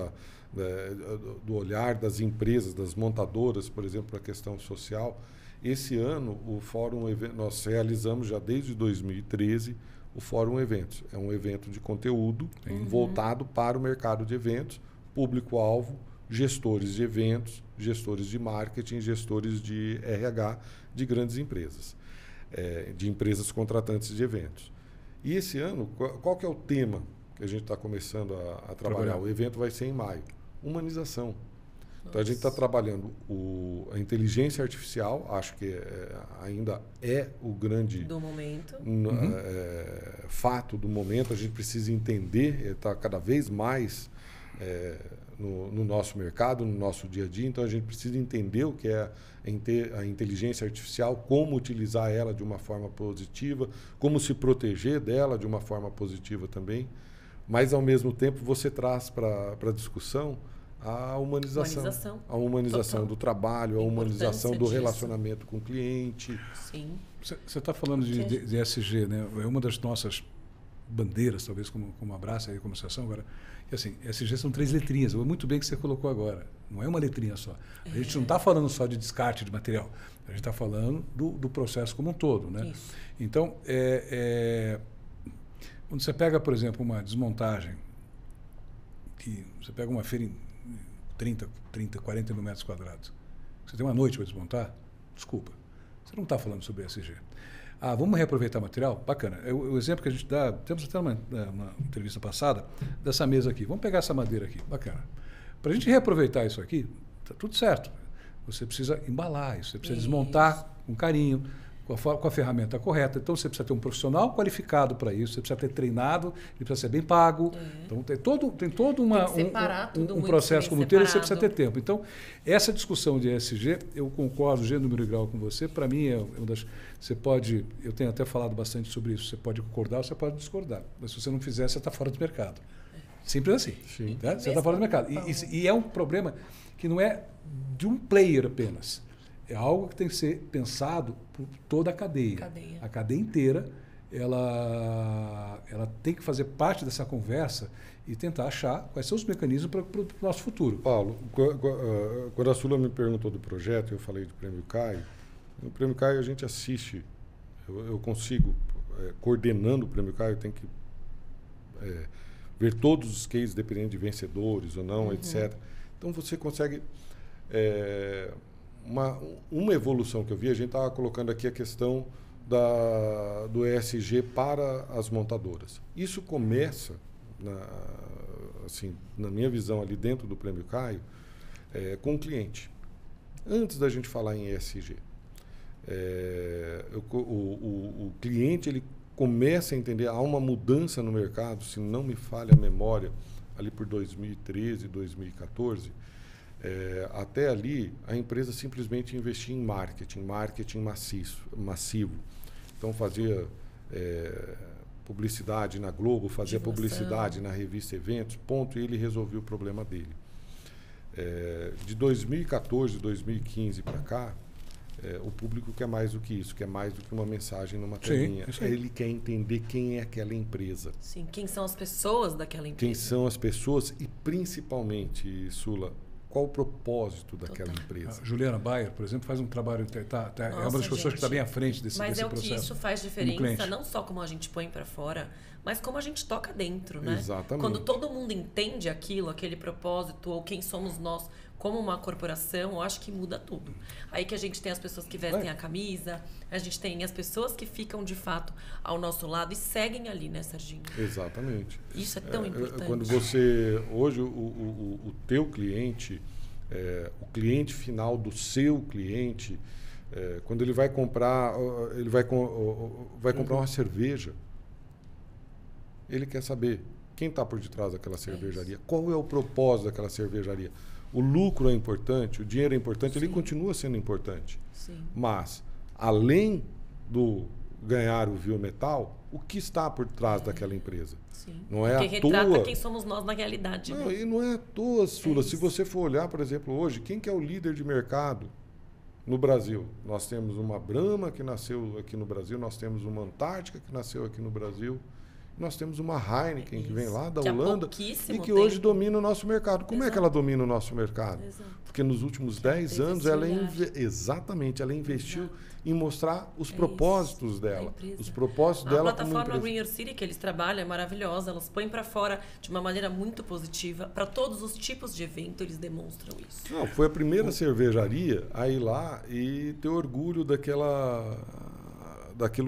do olhar das empresas, das montadoras, por exemplo, para a questão social. Esse ano, o Fórum nós realizamos já desde 2013 o Fórum Eventos. É um evento de conteúdo voltado para o mercado de eventos, público-alvo, gestores de eventos, gestores de marketing, gestores de RH de grandes empresas, de empresas contratantes de eventos. E esse ano, qual que é o tema que a gente está começando a trabalhar? O evento vai ser em maio. Humanização. Então, a gente está trabalhando a inteligência artificial, acho que ainda é o grande do momento. Fato do momento. A gente precisa entender, está cada vez mais no nosso mercado, no nosso dia a dia. Então, a gente precisa entender o que é a inteligência artificial, como utilizar ela de uma forma positiva, como se proteger dela de uma forma positiva também. Mas, ao mesmo tempo, você traz para a discussão a humanização. A humanização do trabalho, a humanização do relacionamento com o cliente. Sim. Você está falando de ESG, né? É uma das nossas bandeiras, talvez, como abraça aí como associação agora. E assim, ESG são 3 letrinhas. Muito bem que você colocou agora. Não é uma letrinha só. A gente não está falando só de descarte de material. A gente está falando do processo como um todo, né? Isso. Então, quando você pega, por exemplo, uma desmontagem, que você pega uma feira em 30, 40 mil metros quadrados, você tem uma noite para desmontar, desculpa, você não está falando sobre ESG. Vamos reaproveitar material? Bacana. O exemplo que a gente dá, temos até uma entrevista passada, dessa mesa aqui. Vamos pegar essa madeira aqui, bacana. Para a gente reaproveitar isso aqui, está tudo certo. Você precisa embalar isso, você precisa desmontar com carinho, com a ferramenta correta. Então, você precisa ter um profissional qualificado para isso, você precisa ter treinado, ele precisa ser bem pago. Então, tem todo um processo como ter, você precisa ter tempo. Então, essa discussão de ESG, eu concordo, gênero e grau com você, para mim é uma das... Você pode, eu tenho até falado bastante sobre isso, você pode concordar ou você pode discordar. Mas se você não fizer, você está fora do mercado. Simples assim. Sim. Né? Você está fora do mercado. E é um problema que não é de um player apenas. É algo que tem que ser pensado por toda a cadeia. A cadeia inteira, ela tem que fazer parte dessa conversa e tentar achar quais são os mecanismos para o nosso futuro. Paulo, quando a Sula me perguntou do projeto, eu falei do Prêmio Caio. No Prêmio Caio a gente assiste, eu consigo, coordenando o Prêmio Caio, eu tenho que ver todos os cases, dependendo de vencedores ou não, etc. Então você consegue... Uma evolução que eu vi, a gente estava colocando aqui a questão do ESG para as montadoras. Isso começa, na minha visão ali dentro do Prêmio Caio, com o cliente. Antes da gente falar em ESG, o cliente ele começa a entender, há uma mudança no mercado, se não me falha a memória, ali por 2013, 2014, até ali a empresa simplesmente investia em marketing massivo. Então fazia publicidade na Globo, fazia publicidade na revista Eventos, ponto, e ele resolveu o problema dele. De 2014, 2015 para cá, o público quer mais do que isso, quer mais do que uma mensagem numa telinha. Ele quer entender quem é aquela empresa. Sim, quem são as pessoas daquela empresa. Quem são as pessoas e, principalmente, Sula, qual o propósito daquela empresa. A Juliana Bayer, por exemplo, faz um trabalho, é uma das pessoas que está bem à frente desse processo. Mas que isso faz diferença, não só como a gente põe para fora, mas como a gente toca dentro, né? Exatamente. Quando todo mundo entende aquilo, aquele propósito, ou quem somos nós como uma corporação, eu acho que muda tudo. Aí que a gente tem as pessoas que vestem a camisa, a gente tem as pessoas que ficam, de fato, ao nosso lado e seguem ali, né, Serginho? Exatamente. Isso é tão importante. Quando você... Hoje, o teu cliente, o cliente final do seu cliente, quando ele vai comprar, comprar uma cerveja, ele quer saber quem está por detrás daquela cervejaria, qual é o propósito daquela cervejaria. O lucro é importante, o dinheiro é importante, ele continua sendo importante. Sim. Mas, além do ganhar o Viometal, o que está por trás daquela empresa? Sim. Não é porque à toa... retrata quem somos nós na realidade. Não, né? E não é à toa, Sula. Se você for olhar, por exemplo, hoje, quem que é o líder de mercado no Brasil? Nós temos uma Brahma que nasceu aqui no Brasil, nós temos uma Antártica que nasceu aqui no Brasil, nós temos uma Heineken que vem lá da Holanda e que hoje domina o nosso mercado. Como é que ela domina o nosso mercado? Porque nos últimos 10 anos ela investiu em mostrar os propósitos dela. Os propósitos dela como empresa. A plataforma Green Your City que eles trabalham é maravilhosa, elas põem para fora de uma maneira muito positiva. Para todos os tipos de evento eles demonstram isso. Não, foi a primeira cervejaria a ir lá e ter orgulho daquilo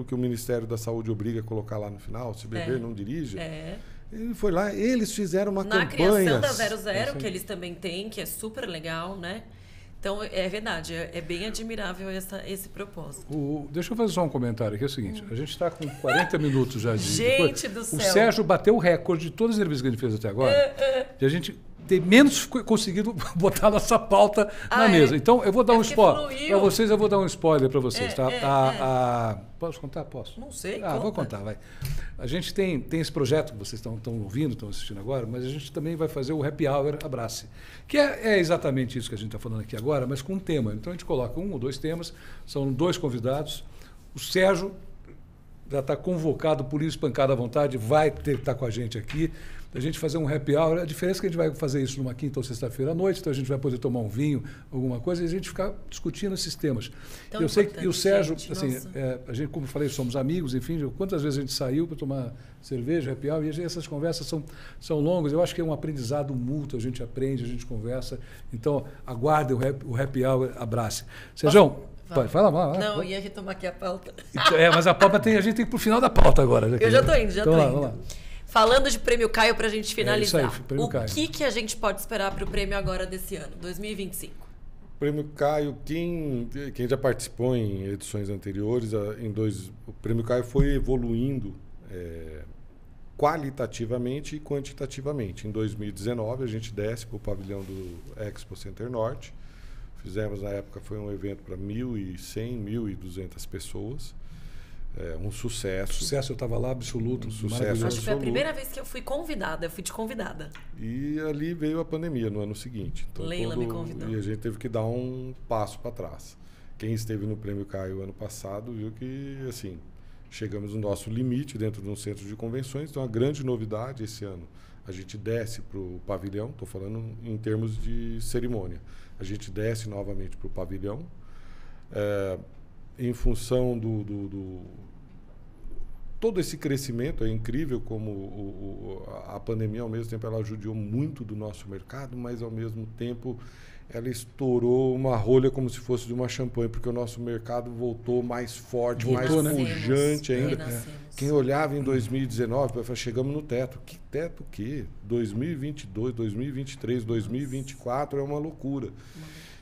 que o Ministério da Saúde obriga a colocar lá no final, se beber, não dirija. Ele foi lá, eles fizeram uma campanha. Na criação da 00, que eles também têm, que é super legal, né? Então, é verdade, é bem admirável esse propósito. Deixa eu fazer só um comentário aqui, é o seguinte, a gente está com 40 minutos já de... Gente do céu! O Sérgio bateu o recorde de todas as entrevistas que a gente fez até agora, e a gente... ter menos conseguido botar a nossa pauta na mesa. Então, eu vou dar um spoiler para vocês, tá? Posso contar? Posso? Não sei. Vou contar, vai. A gente tem esse projeto que vocês estão ouvindo, estão assistindo agora, mas a gente também vai fazer o Happy Hour Abrace, que é exatamente isso que a gente está falando aqui agora, mas com um tema. Então, a gente coloca 1 ou 2 temas, são 2 convidados. O Sérgio já está convocado, por isso, pancada à vontade, vai ter que estar com a gente aqui. A gente fazer um happy hour, a diferença é que a gente vai fazer isso numa quinta ou sexta-feira à noite, então a gente vai poder tomar um vinho, alguma coisa, e a gente ficar discutindo esses temas. Eu sei que o Sérgio, a gente, como eu falei, somos amigos, enfim, quantas vezes a gente saiu para tomar cerveja, happy hour, e essas conversas são longas. Eu acho que é um aprendizado mútuo, a gente aprende, a gente conversa. Então, aguardem o happy hour Abrace. Sérgio, fala lá. Não, eu ia retomar aqui a pauta. Mas a pauta a gente tem que ir para o final da pauta agora. Eu já estou indo, então, vamos lá. Falando de Prêmio Caio, para a gente finalizar, isso aí, Prêmio Caio. O que a gente pode esperar para o prêmio agora desse ano, 2025? Prêmio Caio, quem já participou em edições anteriores, o Prêmio Caio foi evoluindo qualitativamente e quantitativamente. Em 2019, a gente desce para o pavilhão do Expo Center Norte. Fizemos, na época, foi um evento para 1.100, 1.200 pessoas. Um sucesso. Sucesso, eu estava lá, absoluto. Sucesso. Acho que foi a primeira vez que eu fui convidada, eu fui de convidada. E ali veio a pandemia no ano seguinte. Então, Leila me convidou. E a gente teve que dar um passo para trás. Quem esteve no Prêmio Caio ano passado viu que, assim, chegamos no nosso limite dentro de um centro de convenções. Então, a grande novidade esse ano, a gente desce para o pavilhão, estou falando em termos de cerimônia. A gente desce novamente para o pavilhão. Em função todo esse crescimento, é incrível como a pandemia, ao mesmo tempo, ela judiou muito do nosso mercado, mas, ao mesmo tempo, ela estourou uma rolha como se fosse de uma champanhe, porque o nosso mercado voltou mais forte, mais pujante ainda. Quem olhava em 2019, falava, chegamos no teto. Que teto o quê? 2022, 2023, 2024 é uma loucura.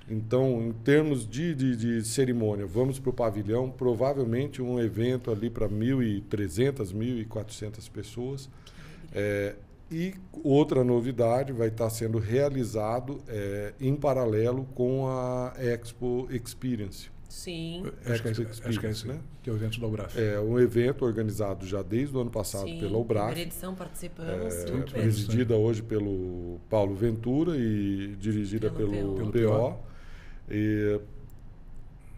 Então, em termos de cerimônia, vamos para o pavilhão, provavelmente um evento ali para 1.300, 1.400 pessoas. E outra novidade vai estar sendo realizado em paralelo com a Expo Experience. Sim. Acho que é esse, né? Que é o evento da UBRAF. É um evento organizado já desde o ano passado pela UBRAF. Primeira edição participamos. Presidida hoje pelo Paulo Ventura e dirigida pelo PO. E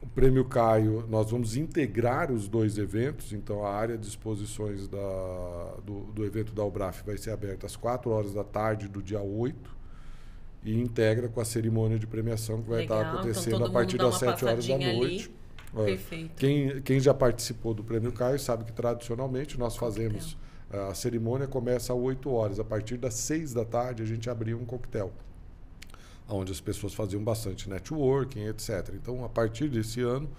o Prêmio Caio, nós vamos integrar os dois eventos, então a área de exposições do evento da UBRAF vai ser aberta às 4h do dia 8 e integra com a cerimônia de premiação que vai estar acontecendo então, a partir das 7h. Perfeito. Quem já participou do Prêmio Caio sabe que tradicionalmente nós fazemos, a cerimônia começa às 8h, a partir das 6h a gente abria um coquetel, onde as pessoas faziam bastante networking, etc. Então, a partir desse ano,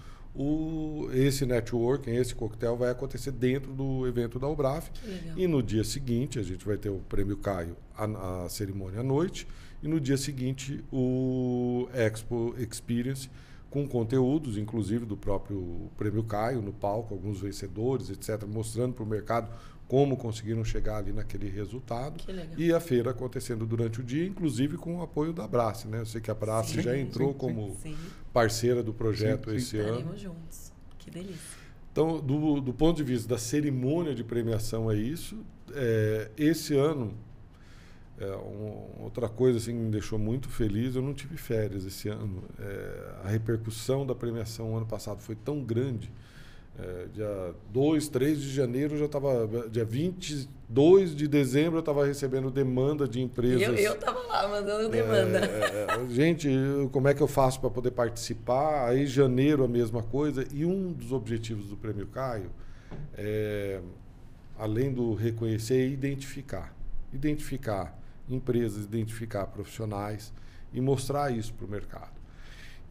esse networking, esse coquetel vai acontecer dentro do evento da UBRAF. E no dia seguinte, a gente vai ter o Prêmio Caio, a cerimônia à noite, e no dia seguinte, o Expo Experience, com conteúdos, inclusive do próprio Prêmio Caio, no palco, alguns vencedores, etc., mostrando para o mercado como conseguiram chegar ali naquele resultado. E a feira acontecendo durante o dia, inclusive com o apoio da Brasce, né? Eu sei que a Brasce já entrou como parceira do projeto esse ano. Estaremos juntos. Que delícia. Então, do ponto de vista da cerimônia de premiação é isso. Esse ano, outra coisa assim, que me deixou muito feliz, eu não tive férias esse ano. A repercussão da premiação ano passado foi tão grande. Dia 2, 3 de janeiro, já estava. Dia 22 de dezembro, eu estava recebendo demanda de empresas. Eu estava lá mandando demanda. Gente, como é que eu faço para poder participar? Aí, janeiro, a mesma coisa. E um dos objetivos do Prêmio Caio, além do reconhecer, é identificar. Identificar empresas, identificar profissionais e mostrar isso para o mercado.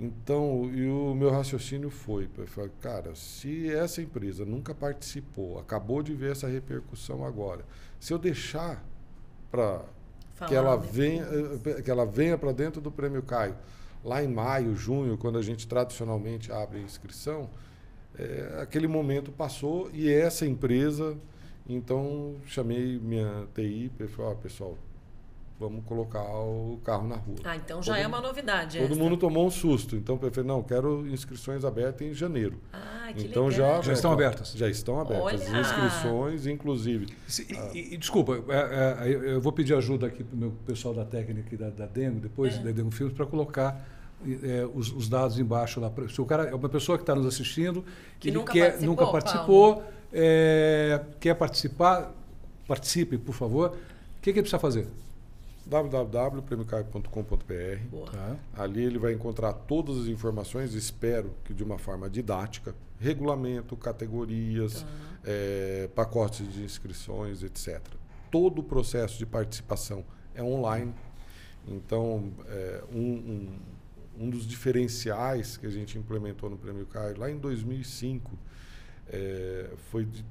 Então, e o meu raciocínio foi, cara, se essa empresa nunca participou, acabou de ver essa repercussão agora, se eu deixar para que ela venha para dentro do Prêmio Caio, lá em maio, junho, quando a gente tradicionalmente abre a inscrição, aquele momento passou e essa empresa, então chamei minha TI e falei, pessoal, vamos colocar o carro na rua. Então já é uma novidade. Todo mundo tomou um susto. Então, eu falei, não, quero inscrições abertas em janeiro. Que então legal. já estão abertas? Já estão abertas. Olha. Inscrições, inclusive. Desculpa, eu vou pedir ajuda aqui para o meu pessoal da técnica da Dengo, depois da Dengo Filmes, para colocar os dados embaixo lá. Se o cara é uma pessoa que está nos assistindo, que nunca participou, quer participar, participe, por favor. O que ele precisa fazer? www.premiocaio.com.br. Ali ele vai encontrar todas as informações, espero que de uma forma didática, regulamento, categorias, pacotes de inscrições, etc. Todo o processo de participação é online. Então, um dos diferenciais que a gente implementou no Prêmio Caio lá em 2005 foi de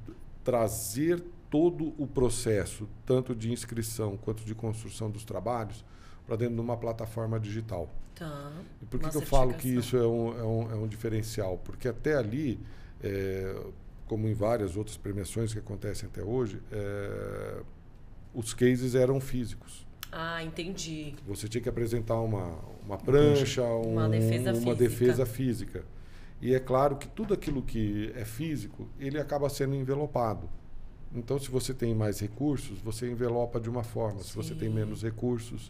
trazer todo o processo, tanto de inscrição quanto de construção dos trabalhos, para dentro de uma plataforma digital. E por que eu falo que isso é um diferencial? Porque até ali, como em várias outras premiações que acontecem até hoje, os cases eram físicos. Entendi. Você tinha que apresentar uma prancha, uma defesa física. E é claro que tudo aquilo que é físico, ele acaba sendo envelopado. Então, se você tem mais recursos, você envelopa de uma forma. Se você tem menos recursos,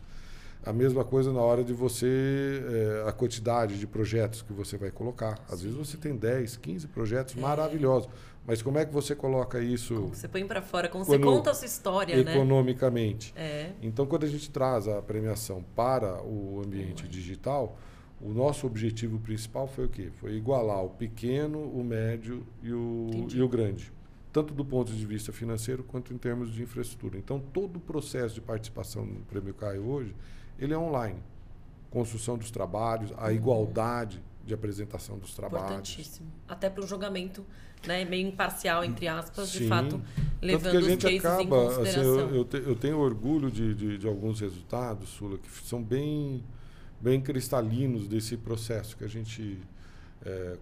a mesma coisa na hora de você, a quantidade de projetos que você vai colocar. Às vezes você tem 10, 15 projetos maravilhosos, mas como é que você coloca isso? Como você põe para fora, como você conta a sua história, economicamente. Então, quando a gente traz a premiação para o ambiente digital, o nosso objetivo principal foi o quê? Foi igualar o pequeno, o médio e o grande. Tanto do ponto de vista financeiro quanto em termos de infraestrutura. Então, todo o processo de participação no Prêmio Caio hoje, ele é online. Construção dos trabalhos, a igualdade de apresentação dos trabalhos. Importantíssimo. Até para o julgamento, meio imparcial, entre aspas, de fato, levando os cases em consideração. Eu tenho orgulho de alguns resultados, Sula, que são bem bem cristalinos desse processo que a gente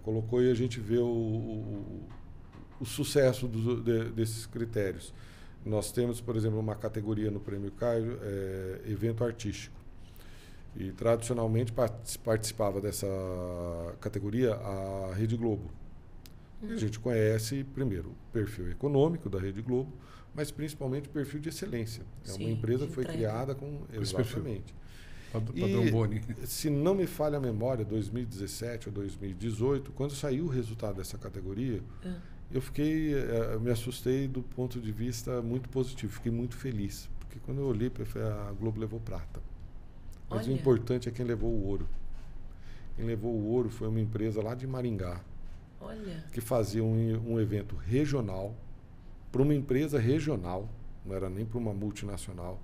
colocou, e a gente vê o sucesso desses critérios. Nós temos, por exemplo, uma categoria no Prêmio Caio, evento artístico. E, tradicionalmente, participava dessa categoria a Rede Globo. E a gente conhece, primeiro, o perfil econômico da Rede Globo, mas principalmente o perfil de excelência. É uma empresa que foi criada com... Exatamente. Padrão Boni. Se não me falha a memória, 2017 ou 2018, quando saiu o resultado dessa categoria, eu me assustei do ponto de vista muito positivo, fiquei muito feliz. Porque quando eu olhei, a Globo levou prata. Mas o importante é quem levou o ouro. Quem levou o ouro foi uma empresa lá de Maringá, que fazia um evento regional, para uma empresa regional, não era nem para uma multinacional.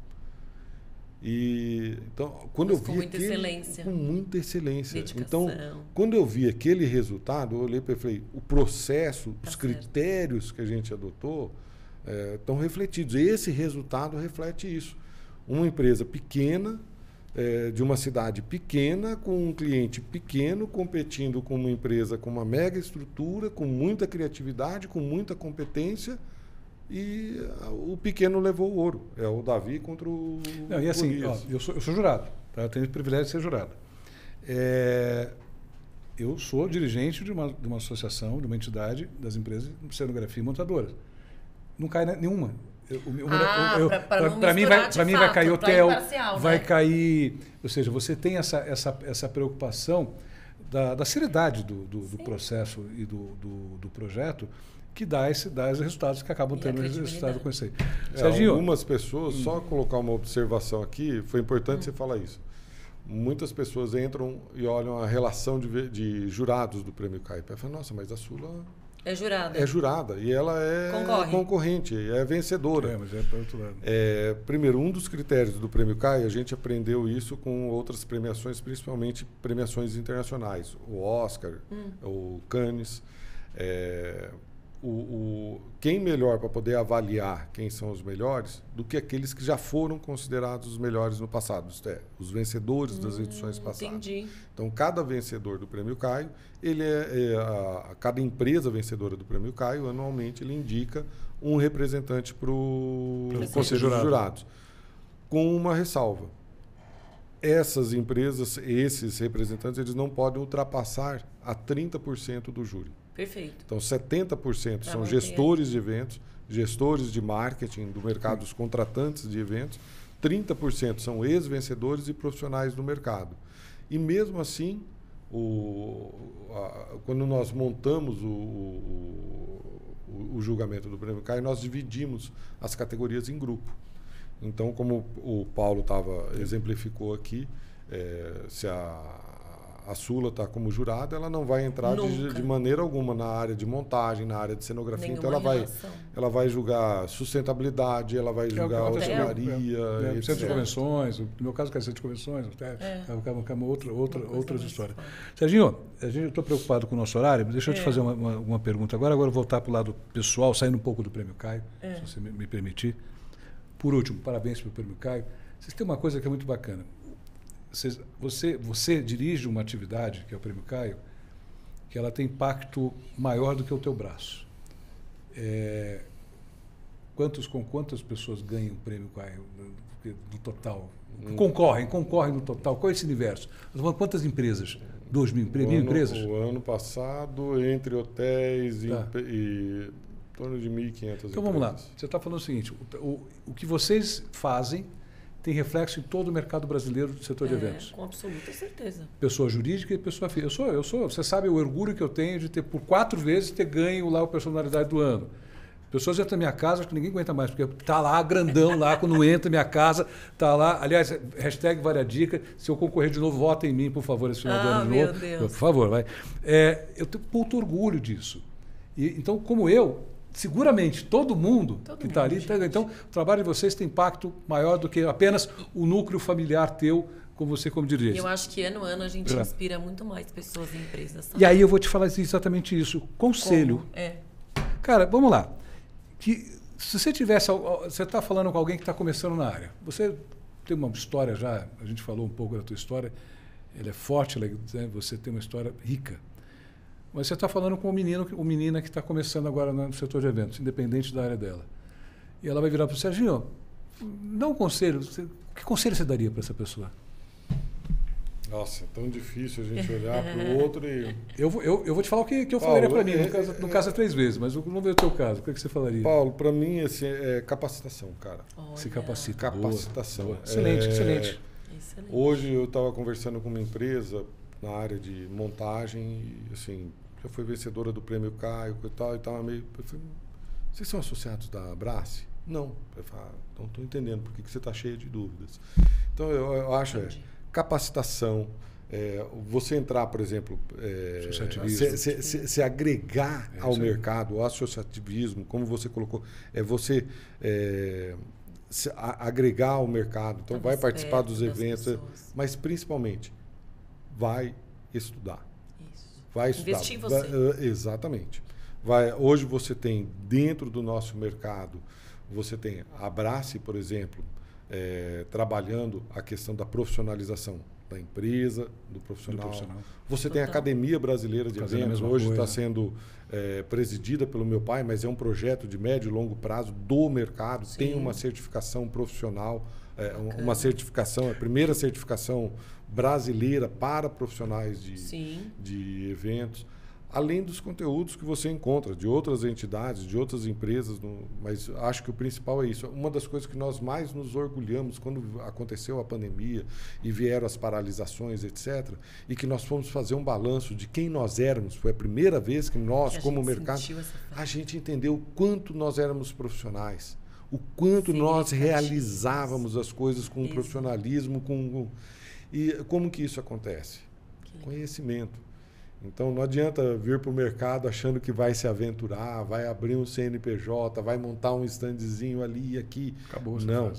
E então, quando eu vi com muita excelência. Com muita excelência. Dedicação. Então, quando eu vi aquele resultado, eu olhei para ele e falei, o processo, os critérios que a gente adotou estão refletidos. Esse resultado reflete isso. Uma empresa pequena, de uma cidade pequena, com um cliente pequeno, competindo com uma empresa com uma mega estrutura, com muita criatividade, com muita competência, e o pequeno levou o ouro. É o Davi contra o... Não, e assim, eu sou jurado, tá? Eu tenho o privilégio de ser jurado. Eu sou dirigente de uma associação, de uma entidade das empresas de cenografia e montadoras. Não cai nenhuma. Para mim vai cair hotel, vai cair... Ou seja, você tem essa preocupação da seriedade do processo e do projeto, que dá os resultados que acabam tendo resultado com isso aí. Serginho, algumas pessoas, só colocar uma observação aqui, foi importante você falar isso. Muitas pessoas entram e olham a relação de jurados do Prêmio Caio e falam, nossa, mas a Sula... É jurada. É jurada. E ela é concorrente, é vencedora. Mas para outro lado. Primeiro, um dos critérios do Prêmio Caio, a gente aprendeu isso com outras premiações, principalmente premiações internacionais. O Oscar, o Cannes. Quem melhor para poder avaliar quem são os melhores do que aqueles que já foram considerados os melhores no passado, os vencedores das edições passadas. Entendi. Então, cada vencedor do Prêmio Caio, cada empresa vencedora do Prêmio Caio, anualmente, ele indica um representante para o Conselho dos Jurados, com uma ressalva. Essas empresas, esses representantes, eles não podem ultrapassar a 30% do júri. Perfeito. Então, 70% são gestores de eventos, gestores de marketing do mercado, os contratantes de eventos, 30% são ex-vencedores e profissionais do mercado. E mesmo assim, quando nós montamos o julgamento do Prêmio Caio, nós dividimos as categorias em grupo. Então, como o Paulo exemplificou aqui, se a Sula está como jurada, ela não vai entrar de maneira alguma na área de montagem, na área de cenografia. Então, ela vai julgar sustentabilidade, ela vai julgar hotelaria, centro de convenções, no meu caso, que é centro de convenções, outras histórias. Serginho, eu estou preocupado com o nosso horário, deixa eu te fazer uma pergunta agora. Agora eu vou voltar para o lado pessoal, saindo um pouco do Prêmio Caio, se você me permitir. Por último, parabéns pelo Prêmio Caio. Vocês têm uma coisa que é muito bacana. Você dirige uma atividade, que é o Prêmio Caio, que ela tem impacto maior do que o teu braço. Com quantas pessoas ganham o Prêmio Caio no total? Concorrem no total. Qual é esse universo? Quantas empresas? 2.000 empresas? O ano passado, entre hotéis e em torno de 1.500 Então vamos lá. Você está falando o seguinte, o que vocês fazem tem reflexo em todo o mercado brasileiro do setor de eventos. Com absoluta certeza. Pessoa jurídica e pessoa física. Eu sou. Você sabe o orgulho que eu tenho de ter, por 4 vezes, ter ganho lá a personalidade do ano. Pessoas entram na minha casa, acho que ninguém aguenta mais, porque está lá grandão lá, quando entra na minha casa, está lá. Aliás, #variadica, se eu concorrer de novo, votem em mim, por favor, esse final do ano de novo. Meu Deus. Por favor, vai. Eu tenho muito orgulho disso. Então, como seguramente todo mundo que está ali. Então, o trabalho de vocês tem impacto maior do que apenas o núcleo familiar teu, com você como dirigente. Eu acho que ano a ano a gente inspira muito mais pessoas e empresas. Sabe? E aí eu vou te falar exatamente isso. Conselho. Cara, vamos lá. Se você tivesse... Você está falando com alguém que está começando na área. Você tem uma história já, a gente falou um pouco da tua história. ele é forte, você tem uma história rica. Mas você está falando com o menina que está começando agora no setor de eventos, independente da área dela. E ela vai virar para o Serginho, dá um conselho. Que conselho você daria para essa pessoa? Nossa, é tão difícil a gente olhar para o outro e... Eu vou te falar o que eu falaria para mim, no caso é 3 vezes, mas vamos ver o teu caso. O que você falaria? Paulo, para mim assim, é capacitação, cara. Se capacita. Capacitação. Boa. Excelente, excelente. Hoje eu estava conversando com uma empresa na área de montagem e, assim, já foi vencedora do Prêmio Caio e tal, e estava meio... Eu falei, vocês são associados da Abrace? Não. Eu falei, não estou entendendo por que você está cheio de dúvidas. Então, eu acho capacitação, você entrar, por exemplo, se agregar ao mercado, o associativismo, como você colocou, você agregar ao mercado. Então, vai participar dos eventos, mas principalmente vai estudar. Isso. Vai estudar. Investir em você. Exatamente. Hoje você tem, dentro do nosso mercado, você tem a Abrace, por exemplo, trabalhando a questão da profissionalização da empresa, do profissional. Você tem a Academia Brasileira de Eventos, hoje está sendo presidida pelo meu pai, mas é um projeto de médio e longo prazo do mercado. Sim. Tem uma certificação profissional, uma certificação, a primeira certificação brasileira para profissionais de eventos. Além dos conteúdos que você encontra de outras entidades, de outras empresas, mas acho que o principal é isso. Uma das coisas que nós mais nos orgulhamos quando aconteceu a pandemia e vieram as paralisações, etc., e que nós fomos fazer um balanço de quem nós éramos. Foi a primeira vez que nós, como mercado, a gente entendeu o quanto nós éramos profissionais, o quanto nós realizávamos as coisas com profissionalismo. E como que isso acontece? Conhecimento. Então, não adianta vir para o mercado achando que vai se aventurar, vai abrir um CNPJ, vai montar um standzinho ali e aqui. Acabou. Não.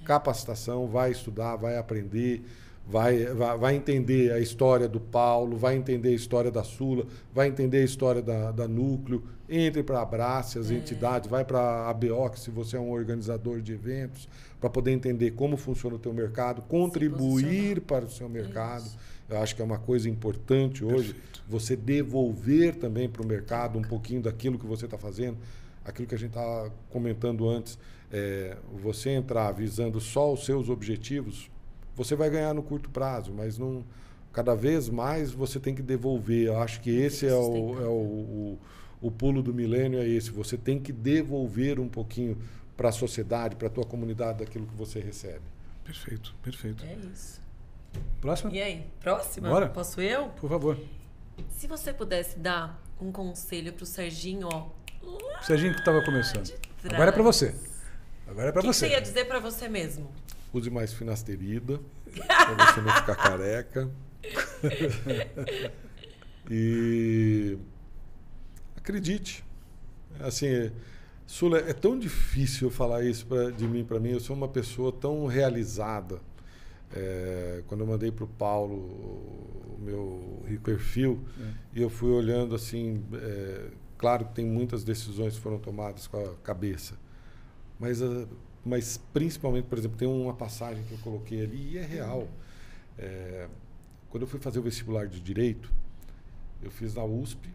Capacitação, vai estudar, vai aprender, vai entender a história do Paulo, vai entender a história da Sula, vai entender a história da Núcleo. Entre para a Abrace, as entidades, vai para a ABOC, se você é um organizador de eventos, para poder entender como funciona o teu mercado, contribuir para o seu mercado. Eu acho que é uma coisa importante hoje. Perfeito. Você devolver também para o mercado um pouquinho daquilo que você está fazendo. Aquilo que a gente estava comentando antes. Você entrar visando só os seus objetivos, você vai ganhar no curto prazo, mas cada vez mais você tem que devolver. Eu acho que esse é o pulo do milênio, é esse. Você tem que devolver um pouquinho para a sociedade, para a tua comunidade, daquilo que você recebe. Perfeito, perfeito. É isso. Próxima? E aí, próxima? Bora? Posso eu? Por favor. Se você pudesse dar um conselho pro Serginho, O Serginho que estava começando. Agora é para você. Agora é para você. O que você ia dizer para você mesmo? Use mais finasterida, para você não ficar careca. E acredite. Assim, Sula, é tão difícil falar isso de mim para mim. Eu sou uma pessoa tão realizada. Quando eu mandei para o Paulo o meu perfil, e eu fui olhando assim, claro que tem muitas decisões que foram tomadas com a cabeça, mas principalmente, por exemplo, tem uma passagem que eu coloquei ali e é real. Quando eu fui fazer o vestibular de Direito, eu fiz na USP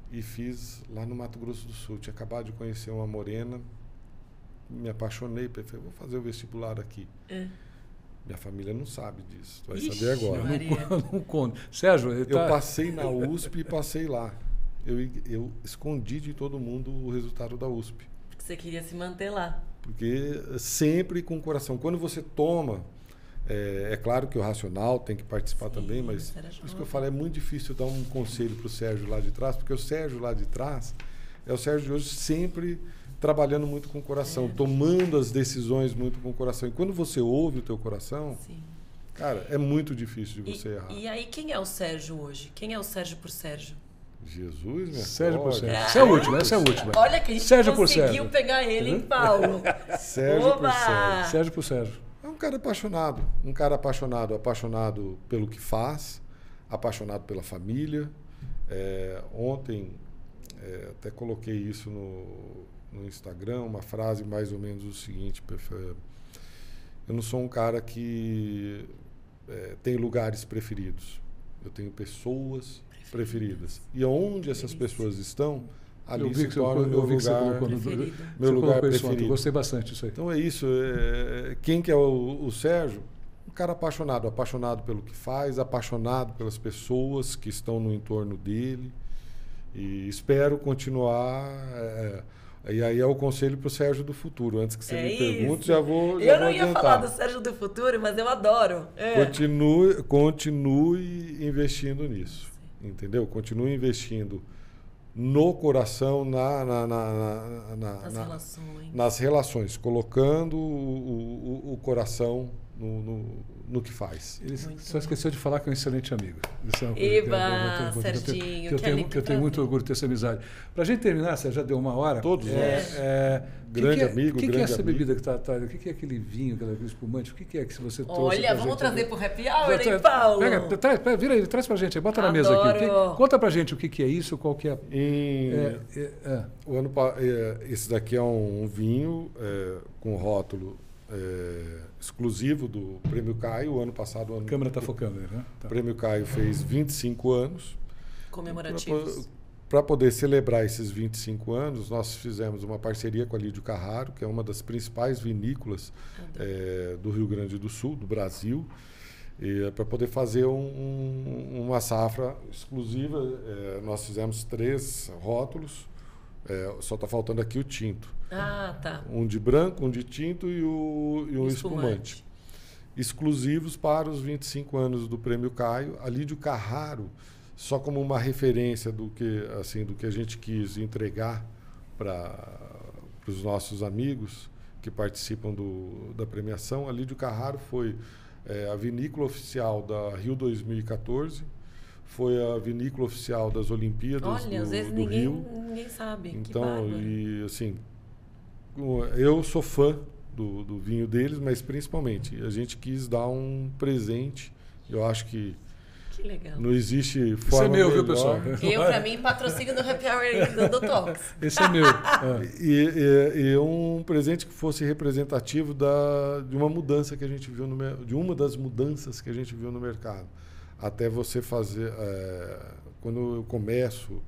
e fiz lá no Mato Grosso do Sul. Tinha acabado de conhecer uma morena, me apaixonei, pensei, vou fazer o vestibular aqui. Minha família não sabe disso. Tu vai saber agora. Não conto. Sérgio, eu passei na USP e passei lá. Eu escondi de todo mundo o resultado da USP. Porque você queria se manter lá. Porque sempre com o coração. Quando você toma... É claro que o racional tem que participar também, mas por isso que eu falo, é muito difícil dar um conselho para o Sérgio lá de trás, porque o Sérgio lá de trás é o Sérgio de hoje sempre... trabalhando muito com o coração, tomando as decisões muito com o coração. E quando você ouve o teu coração, cara, é muito difícil de você errar. E aí, quem é o Sérgio hoje? Quem é o Sérgio por Sérgio? Jesus, minha Sérgio por Sérgio. Essa é a última, essa é a última. Olha que a gente Sérgio conseguiu pegar ele, hein, Paulo? Sérgio por Sérgio. Sérgio por Sérgio. É um cara apaixonado. Apaixonado pelo que faz, apaixonado pela família. Ontem, até coloquei isso no Instagram, uma frase mais ou menos o seguinte: eu não sou um cara que tem lugares preferidos. Eu tenho pessoas preferidas. E onde essas pessoas estão, ali se torna o meu lugar preferido. Eu gostei bastante disso aí. Então é isso. Quem que é o Sérgio? Um cara apaixonado pelo que faz, apaixonado pelas pessoas que estão no entorno dele. E espero continuar. E aí é o conselho para o Sérgio do futuro. Antes que você me pergunte, já vou Eu não ia falar do Sérgio do futuro, mas eu adoro. Continue investindo nisso. Entendeu? Continue investindo no coração, nas relações, colocando o coração no que faz. Ele só esqueceu de falar que é um excelente amigo. Serginho, que eu tenho muito orgulho de ter essa amizade. Para a gente terminar, você já deu uma hora. Todos nós. Grande amigo, grande amigo. O que é essa bebida que está atrás? O que é aquele vinho, aquele espumante? O que é que você trouxe? Olha, vamos trazer para o Happy Hour, hein, Paulo? Vira aí, traz para a gente. Bota na mesa aqui. Conta para a gente o que é isso, qual que é... Esse daqui é um vinho com rótulo exclusivo do Prêmio Caio. O ano passado... A câmera está focando aí, né? O Prêmio Caio fez 25 anos. Comemorativos. Para poder celebrar esses 25 anos, nós fizemos uma parceria com a Lídio Carraro, que é uma das principais vinícolas do Rio Grande do Sul, do Brasil, para poder fazer uma safra exclusiva. Nós fizemos 3 rótulos, só está faltando aqui o tinto. Tá. Um de branco, um de tinto e um espumante. Exclusivos para os 25 anos do Prêmio Caio. A Lídio Carraro, só como uma referência do que a gente quis entregar para os nossos amigos que participam da premiação, a Lídio Carraro foi a vinícola oficial da Rio 2014, foi a vinícola oficial das Olimpíadas do Rio. Ninguém sabe. Então, eu sou fã do vinho deles, mas principalmente a gente quis dar um presente. Eu acho que legal. Não existe forma. Esse é meu, melhor. viu, pessoal? Para mim, patrocínio do Happy Hour do Talks. Esse é meu. E um presente que fosse representativo de uma mudança que a gente viu de uma das mudanças que a gente viu no mercado. Até você fazer. Quando eu começo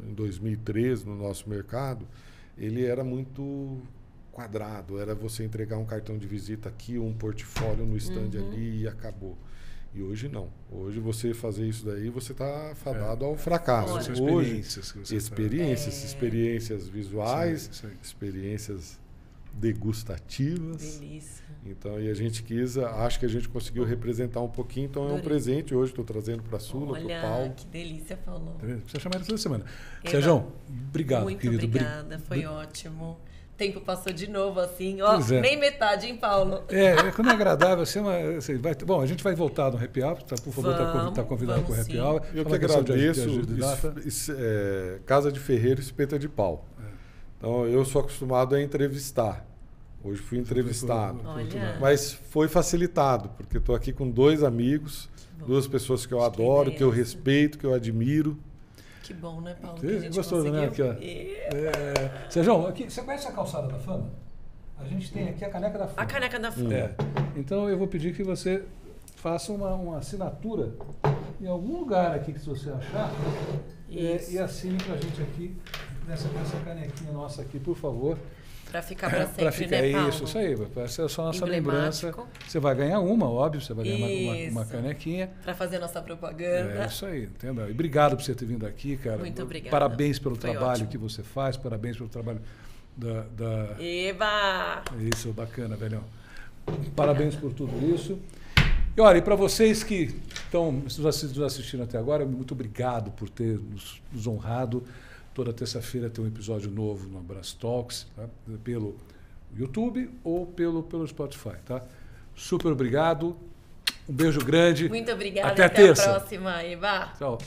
em 2013 no nosso mercado, ele era muito quadrado. Era você entregar um cartão de visita aqui, um portfólio no stand ali e acabou. E hoje não. Hoje você fazer isso daí, você está fadado ao fracasso. Hoje, experiências visuais, experiências degustativas. Delícia. Então, e a gente acho que a gente conseguiu representar um pouquinho. Então, é um presente hoje. Estou trazendo para a Sula, para o Paulo. Olha, que delícia, Paulo. Precisa chamar ele toda semana. Sérgio, obrigado, muito querido. Muito obrigada, foi ótimo. O tempo passou de novo, assim, nem metade, hein, Paulo? Quando é agradável, bom, a gente vai voltar no Happy Hour, por favor, está convidado para o Happy Hour. Eu que agradeço, Casa de Ferreiro, Espeta de Pau. Então, eu sou acostumado a entrevistar. Hoje fui entrevistado. Mas foi facilitado, porque estou aqui com 2 amigos, 2 pessoas que eu adoro, que eu respeito, que eu admiro. Que bom, né, Paulo? Gostoso, né? Aqui, Sérgio, você conhece a Calçada da Fama? A gente tem aqui a Caneca da Fama. A Caneca da Fama. Então eu vou pedir que você faça uma assinatura em algum lugar aqui que você achar e assine pra gente aqui nessa canequinha nossa aqui, por favor. Para ficar para sempre, né, Paulo? Isso aí. Vai ser só a nossa lembrança. Você vai ganhar óbvio, você vai ganhar uma canequinha. Para fazer a nossa propaganda. Isso aí, entendeu? E obrigado por você ter vindo aqui, cara. Muito obrigada. Parabéns pelo trabalho que você faz, parabéns pelo trabalho Eba! Isso, bacana, velhão. Parabéns por tudo isso. E olha, para vocês que estão nos assistindo até agora, muito obrigado por ter nos honrado. Toda terça-feira tem um episódio novo no Abraço Talks, tá? Pelo YouTube ou pelo Spotify, tá? Super obrigado. Um beijo grande. Muito obrigada. Até a terça. A próxima, Eva. Tchau.